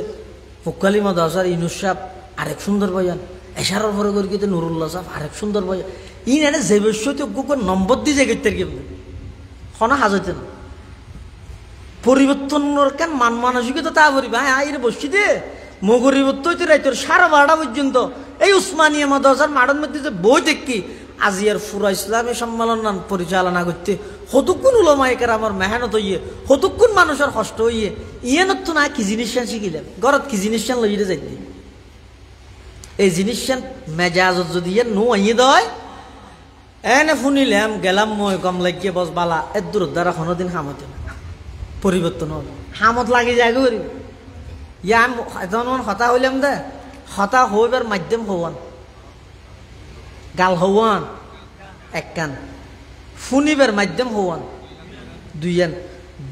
ফুকালি মাদাসার ইনুস সাহেব আরেক সুন্দর বয়ান এশারার ভরে করি দিতে নুরুল্লাহ সাহেব আরেক সুন্দর বয়ান ইন এনে যে বিষয়তে গো নম্বর দিয়ে যে গেতে কেমন হনা হাজাইতে না পরিবর্তনের কেন মান মানসিকতা তা করিবা আইরে বসছি দে মগরিবত্ত হইতে রাইতর 12:30 পর্যন্ত এই উসমানিয়া মাদ্রাসার মাঠের মধ্যে যে বই দেখি আজিয়ার ফুরা ইসলামী সম্মেলন পরিচালনা করতে হতক্ষণ উলামায়ে কেরামের মেহনত হইয়ে হতক্ষণ মানুষের কষ্ট হইয়ে ইয়ানত তো না কি জিনিস শিখিলেন ঘরত কি জিনিস লইয়ে যাইতে এই জিনিস মেজাজত যদি নো আইয়ে দেয় এনে শুনিলাম গেলাম মই কম লাগিয়ে বস বালা এর দূর দ্বারা কোনোদিন হামত পরিবর্তন হল হামত লাগি যায় করি ইয়া এমন হতা হইলাম দে হতা হইবার মাধ্যম হওয়ান গাল হওয়ান এক কান শুনিবার মাধ্যম হওয়ান দুইয়ান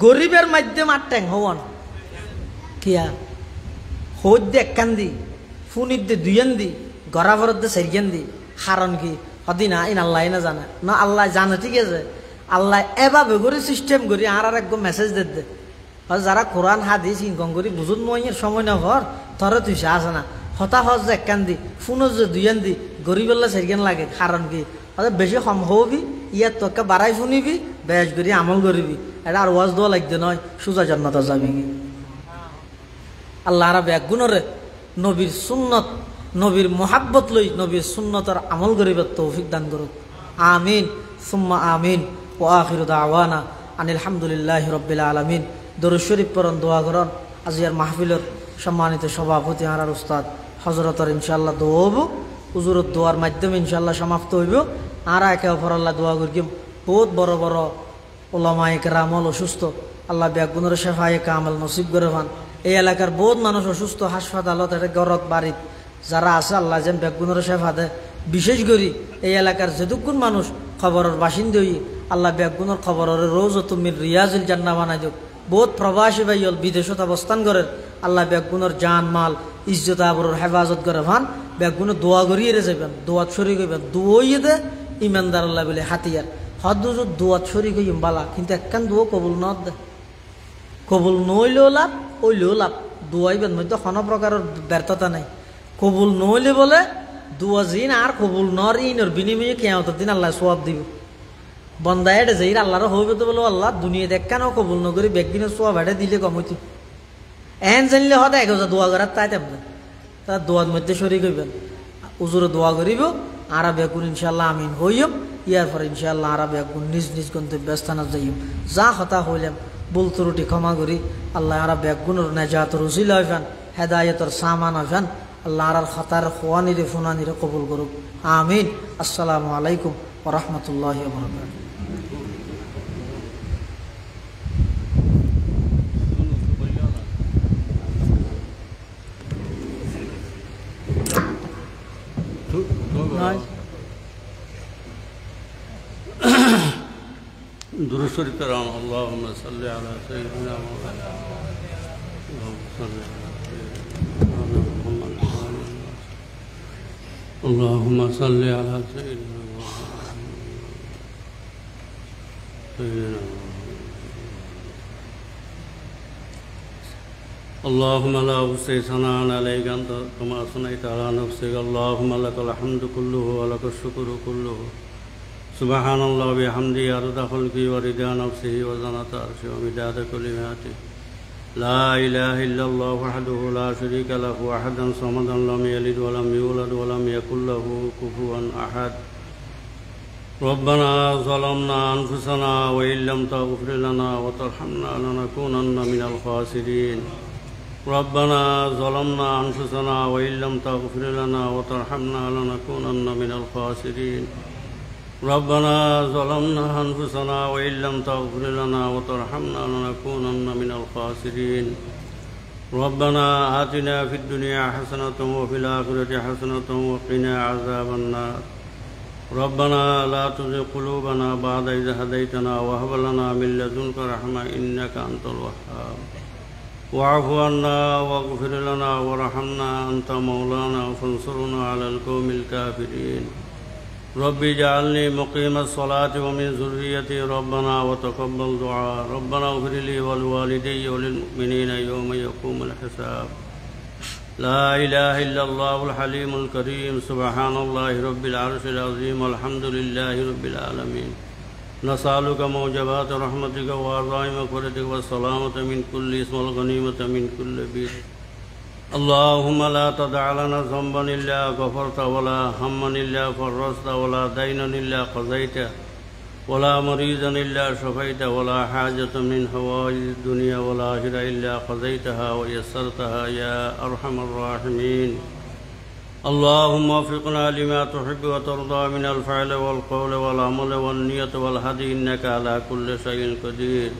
গরিবের মাধ্যম আর ট্যাং হওয়ান কিয়া হইত দে এক কান দি শুনিত দে দুইয়ান দি গড়াভরত দে চারিয়ান দি কারণ কি হদিনা ইন আল্লাহ না জানে না আল্লাহ জানে ঠিক আছে আল্লাহ এভাবে করে সিস্টেম করি আর একদম মেসেজ দে যারা কোরআন হাদিস ইনকম করি বুঝুন মইয়ের সময় না ঘর তরে তুই আসে না হতা হজ যে এক কান দি শুনো যে দুইয়ান দি গরিবেল্লা চারিয়ান লাগে কারণ কি বেশি কম হবি ইয়ার তোকে বাড়াই শুনিবি বেশ করি আমল করিবি এটা আর ওয়াজ দেওয়া লাগবে নয় সুজা জান্নাত যাবি কি আল্লাহ আর এক গুণরে নবীর সুন্নত নবীর মোহাব্বত লই নবীর সুন্নতর আমল করিবার তৌফিক দান করুক আমিন সুম্মা আমিন ও আখিরু দাওয়ানা আনিল হামদুলিল্লাহি রাব্বিল আলামিন দরুদ শরীফ পড়ন দোয়া করন আজিয়ার মাহফিলের সম্মানিত সভাপতি আর উস্তাদ হযরতর ইনশাআল্লাহ দোয়া হইব হুজুরের দোয়ার মাধ্যমে ইনশাআল্লাহ সমাপ্ত হইব আর একে অপর আল্লাহ দোয়া করিম বহুত বড় বড় ওলামায়ে কেরামল অসুস্থ আল্লাহ বেগুনের শেফায়ে কামাল নসিব করে পান এই এলাকার বহুত মানুষ অসুস্থ হাসপাতালত গরত বাড়িত যারা আছে আল্লাহ যেন বেগুনের শেফা দেয় বিশেষ করে এই এলাকার যেটুকুন মানুষ খবরের বাসিন্দা হই আল্লাহ বেগুনের খবরের রোজ তুমি রিয়াজুল জান্নাহ বানাই দিও বহুত প্রবাসী ভাইয়ল বিদেশত অবস্থান করেন আল্লাহ বেগুনের জান মাল ইজ্জত আবরুর হেফাজত করে ভান বেগুনে দোয়া করিয়ে যাবেন দোয়াত শরীক হইবেন দোয়াইয়ে দে ইমানদার আল্লাহ বলে হাতিয়ার হদ দোয়াত শরীক হইম বালা কিন্তু একখান দোয়া কবুল ন দে কবুল নইলেও লাভ ওইলেও লাভ দোয়াইবেন মধ্যে কোনো প্রকারের ব্যর্থতা নাই কবুল নইলে বলে দোয়া জিন আর কবুল নর ইনর বিনিময়ে কিয়ামতের দিন আল্লাহ সওয়াব দিব বন্দা এডে যাই আল্লাহর হইবে তো বলো আল্লাহ দুনিয়া দেখানো কবুল নগরি বেগদিনের সওয়াব এডে দিলে কম হইতো এন জানলে হতে এক দোয়া করার তাই তেমন তার দোয়ার মধ্যে শরীক হইবেন উজুরে দোয়া করিব আর বেগুন ইনশাল্লাহ আমিন হইম ইয়ার পর ইনশাল্লাহ আর বেগুন নিজ নিজ গন্তব্য স্থানে যাইম যা হতা হইলাম ভুল ত্রুটি ক্ষমা করি আল্লাহ আর বেগুনের নেজাতর উসিল হইফান হেদায়তর সামান হইফান আল্লাহ আর খতার খোয়ানিরে ফুনানিরে কবুল করুক আমিন আসসালামু আলাইকুম ওয়া রাহমাতুল্লাহি ওয়া বারাকাতুহু दुरूद शरीफ कराम अल्लाहुम्मा सल्लि अला सय्यिदिना मौलाना अल्लाहुम्मा सल्लि अला सय्यिदिना اللهم لا أحصي ثناء عليك أنت كما أثنيت على نفسك اللهم لك الحمد كله ولك الشكر كله سبحان الله بحمده عدد خلقه ورضا نفسه وزنة عرشه ومداد كلماته لا إله إلا الله وحده لا شريك له أحدا صمدا لم يلد ولم يولد ولم يكن له كفوا أحد ربنا ظلمنا أنفسنا وإن لم تغفر لنا وترحمنا لنكونن من الخاسرين ربنا ظلمنا أنفسنا وإن لم تغفر لنا وترحمنا لنكونن من الخاسرين ربنا ظلمنا أنفسنا وإن لم تغفر لنا وترحمنا لنكونن من الخاسرين ربنا آتنا في الدنيا حسنة وفي الآخرة حسنة وقنا عذاب النار ربنا لا تزغ قلوبنا بعد إذ هديتنا وهب لنا من لدنك رحمة إنك أنت الوهاب واعف عنا واغفر لنا وارحمنا أنت مولانا فانصرنا على القوم الكافرين رب اجعلني مقيم الصلاة ومن ذريتي ربنا وتقبل دعاء ربنا اغفر لي ولوالدي وللمؤمنين يوم يقوم الحساب لا إله إلا الله الحليم الكريم سبحان الله رب العرش العظيم والحمد لله رب العالمين نسألك موجبات رحمتك وعظائم مغفرتك والسلامة من كل اسم والغنيمة من كل بيت اللهم لا تدع لنا ذنبا إلا غفرت ولا هما إلا فرجت ولا دينا إلا قضيته ولا مريضا إلا شفيت ولا حاجة من حوائج الدنيا والآخرة إلا قضيتها ويسرتها يا أرحم الراحمين اللهم وفقنا لما تحب وترضى من الفعل والقول والعمل والنية والهدي إنك على كل شيء قدير.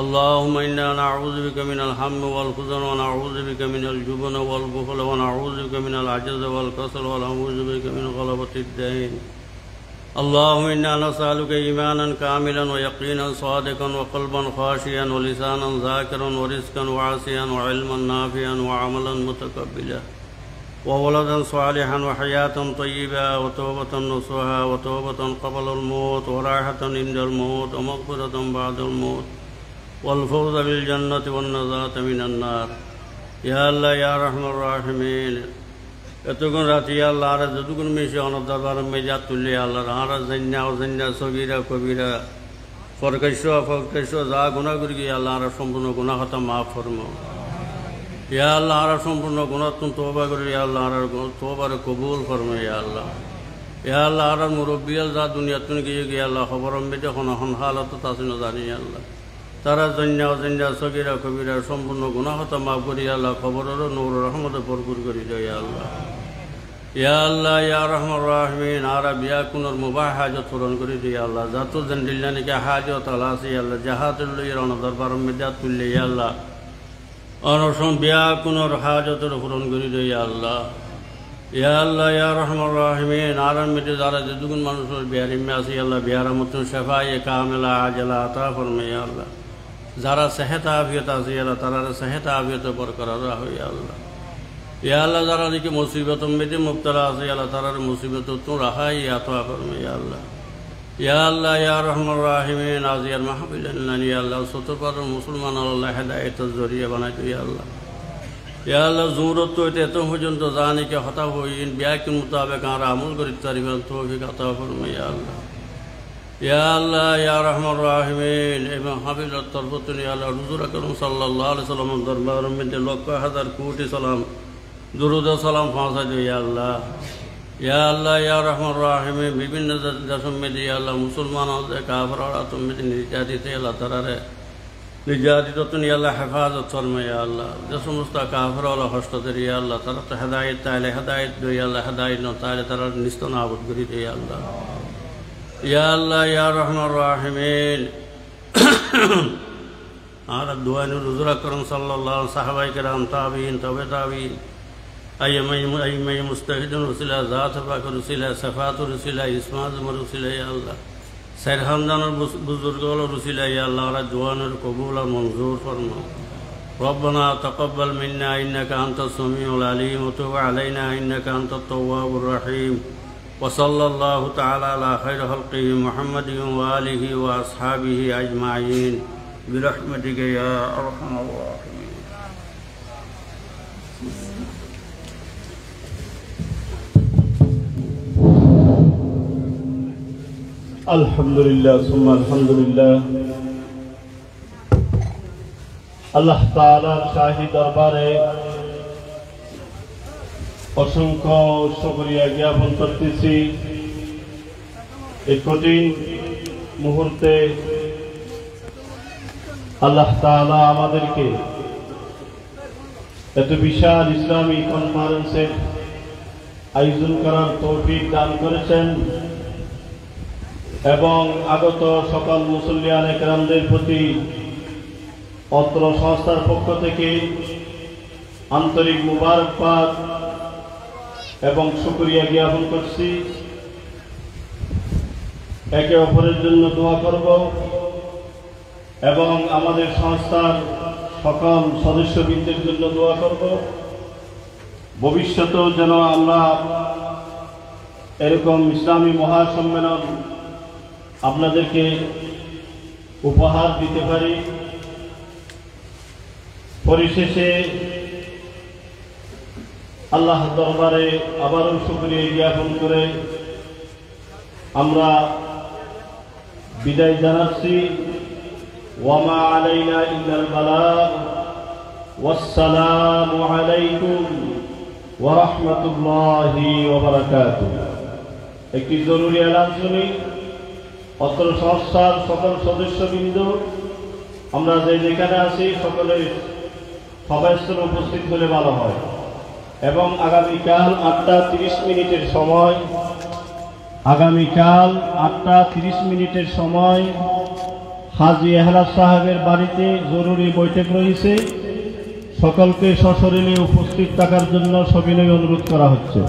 اللهم إنا نعوذ بك من الهم والحزن ونعوذ بك من الجبن والبخل ونعوذ بك من العجز والكسل ونعوذ بك من غلبة الدين. اللهم إنا نسألك إيمانا كاملا ويقينا صادقا وقلبا خاشيا ولسانا ذاكرا ورزقا واسعا وعلما نافعا وعملا متقبلا وولدا صالحا وحياة طيبة وتوبة نصوحا وتوبة قبل الموت وراحة عند الموت ومغفرة بعد الموت والفوز بالجنة والنجاة من النار. يا الله يا رحم الراحمين এতক্ষণ রাতে আল্লাহ আর যতক্ষণ মিশে অনব দরবার মেজাত তুললে আল্লাহ আর জান্না ও জান্না সগীরা কবিরা ফরকাইশ ফরকাইশ যা গুনাহ করি গিয়ে আল্লাহ আর সম্পূর্ণ গুনাহ খাতা মাফ ফরমাও। ইয়া আল্লাহ আর সম্পূর্ণ গুনাহ তুম তওবা করি ইয়া আল্লাহ আর তওবার কবুল ফরমাও। ইয়া আল্লাহ ইয়া আল্লাহ আর মুরব্বিয়াল যা দুনিয়া তুন গিয়ে গিয়ে আল্লাহ খবর মেজে হন হালত তাসিন জানি আল্লাহ তারা জান্না ও জান্না সগীরা কবিরা সম্পূর্ণ গুনাহ খাতা মাফ করি আল্লাহ খবরের নূর রহমতে ভরপুর করি দাও। ইয়া আল্লাহ ইয়া আল্লাহ ইয়া রহমান রাহিমিন আরা বিয়া কুনর মুবাহ হাজত পূরণ করে দিয়ে আল্লাহ জাতু জন্ডিল্লানিকে হাজত আলাসি আল্লাহ জাহাতুল্লাহ রণ দরবার মেজাত তুললে ইয়া আল্লাহ অনসম বিয়া কুনর হাজতের পূরণ করে দিয়ে আল্লাহ ইয়া আল্লাহ ইয়া রহমান রাহিমিন আরাম মেটে যারা যে দুগুণ মানুষের বিহারিমে আসি আল্লাহ বিহারা মতন শেফাই কামেলা আজলা আতা ফরমে ইয়া আল্লাহ যারা সেহেত আফিয়ত আসি আল্লাহ তারা সেহেত আফিয়ত বরকরার হই আল্লাহ ইয়া আল্লাহ যারা দিকে মুসিবত মেদে মুবতলা আছে আল্লাহ তারার মুসিবত তো রাহাই আতা ফরমে ইয়া আল্লাহ ইয়া আল্লাহ ইয়া রহমান রাহিমিন আজিয়ার মাহফিলাল্লাহ ইয়া আল্লাহ সতপার মুসলমান আল্লাহ হেদায়েতের জরিয়া বানাই তো ইয়া আল্লাহ ইয়া আল্লাহ জুরত তো এত পর্যন্ত জানি কে হতা হইন বিয়াকিন মুতাবিক আর আমল করি তারিফান তৌফিক আতা ফরমে ইয়া আল্লাহ ইয়া আল্লাহ ইয়া রহমান রাহিমিন এবং হাবিলত তরফতুন ইয়া আল্লাহ হুজুর আকরাম সাল্লাল্লাহু আলাইহি সাল্লামের দরবার মধ্যে লক্ষ হাজার কোটি সালাম দুরুদ ও সালাম পৌঁছা দিও ইয়া আল্লাহ ইয়া আল্লাহ ইয়া রহমান রাহিমিন বিভিন্ন দেশের মধ্যে ইয়া আল্লাহ মুসলমানদের কাফেররা তুমি নির্যাতিত আল্লাহ তারারে নির্যাতিত তুমি আল্লাহ হেফাজত ফরমাও ইয়া আল্লাহ যে সমস্ত কাফেররা হস্তদের ইয়া আল্লাহ তারা তো হেদায়েত তাইলে হেদায়েত দিও ইয়া আল্লাহ হেদায়েত না তাইলে তারা নিস্তনাবুদ করি দিও ইয়া আল্লাহ ইয়া আল্লাহ ইয়া রহমান রাহিমিন আর দুআনুর হুজুর আকরাম সাল্লাল্লাহু সাহাবায়ে কেরাম তাবিঈন তবে তাবিঈন أيما مستهد رسلا ذات باك رسلا صفات رسلا إسماء رسلا يا الله سير خاندان بزرگ رسلا يا الله رضوان القبول منظور فرما. ربنا تقبل منا إنك أنت السميع العليم وتب علينا إنك أنت التواب الرحيم. وصلى الله تعالى على خير خلقه محمد وآله وأصحابه أجمعين برحمتك يا أرحم الراحمين. আলহামদুলিল্লাহ সুম্মা আলহামদুলিল্লাহ আল্লাহ তাআলার শাহী দরবারে অসংখ্য শুকরিয়া জ্ঞাপন করতেছি। এই কঠিন মুহূর্তে আল্লাহ তাআলা আমাদেরকে এত বিশাল ইসলামী কনফারেন্সের আয়োজন করার তৌফিক দান করেছেন এবং আগত সকল মুসল্লিয়ান একরামদের প্রতি অত্র সংস্থার পক্ষ থেকে আন্তরিক মুবারকবাদ এবং শুকরিয়া জ্ঞাপন করছি। একে অপরের জন্য দোয়া করব এবং আমাদের সংস্থার সকল সদস্যবৃন্দের জন্য দোয়া করব। ভবিষ্যতেও যেন আমরা এরকম ইসলামী মহাসম্মেলন আপনাদেরকে উপহার দিতে পারি। পরিশেষে আল্লাহ দরবারে আবারও শুকরিয়া জ্ঞাপন করে আমরা বিদায় জানাচ্ছি। ওয়ামা আলাইনা ইল্লাল বালাগ ওয়াসসালামু আলাইকুম ওয়া রাহমাতুল্লাহি ওয়া বারাকাতুহু। একটি জরুরি এলান শুনি। অত্র সংস্থার সকল সদস্যবৃন্দ আমরা যেখানে আছি সকলে সবাই উপস্থিত হলে ভালো হয়। এবং আগামীকাল 8:30 সময় হাজী এহরাজ সাহেবের বাড়িতে জরুরি বৈঠক রয়েছে। সকলকে সশরীরে উপস্থিত থাকার জন্য সবিনয় অনুরোধ করা হচ্ছে।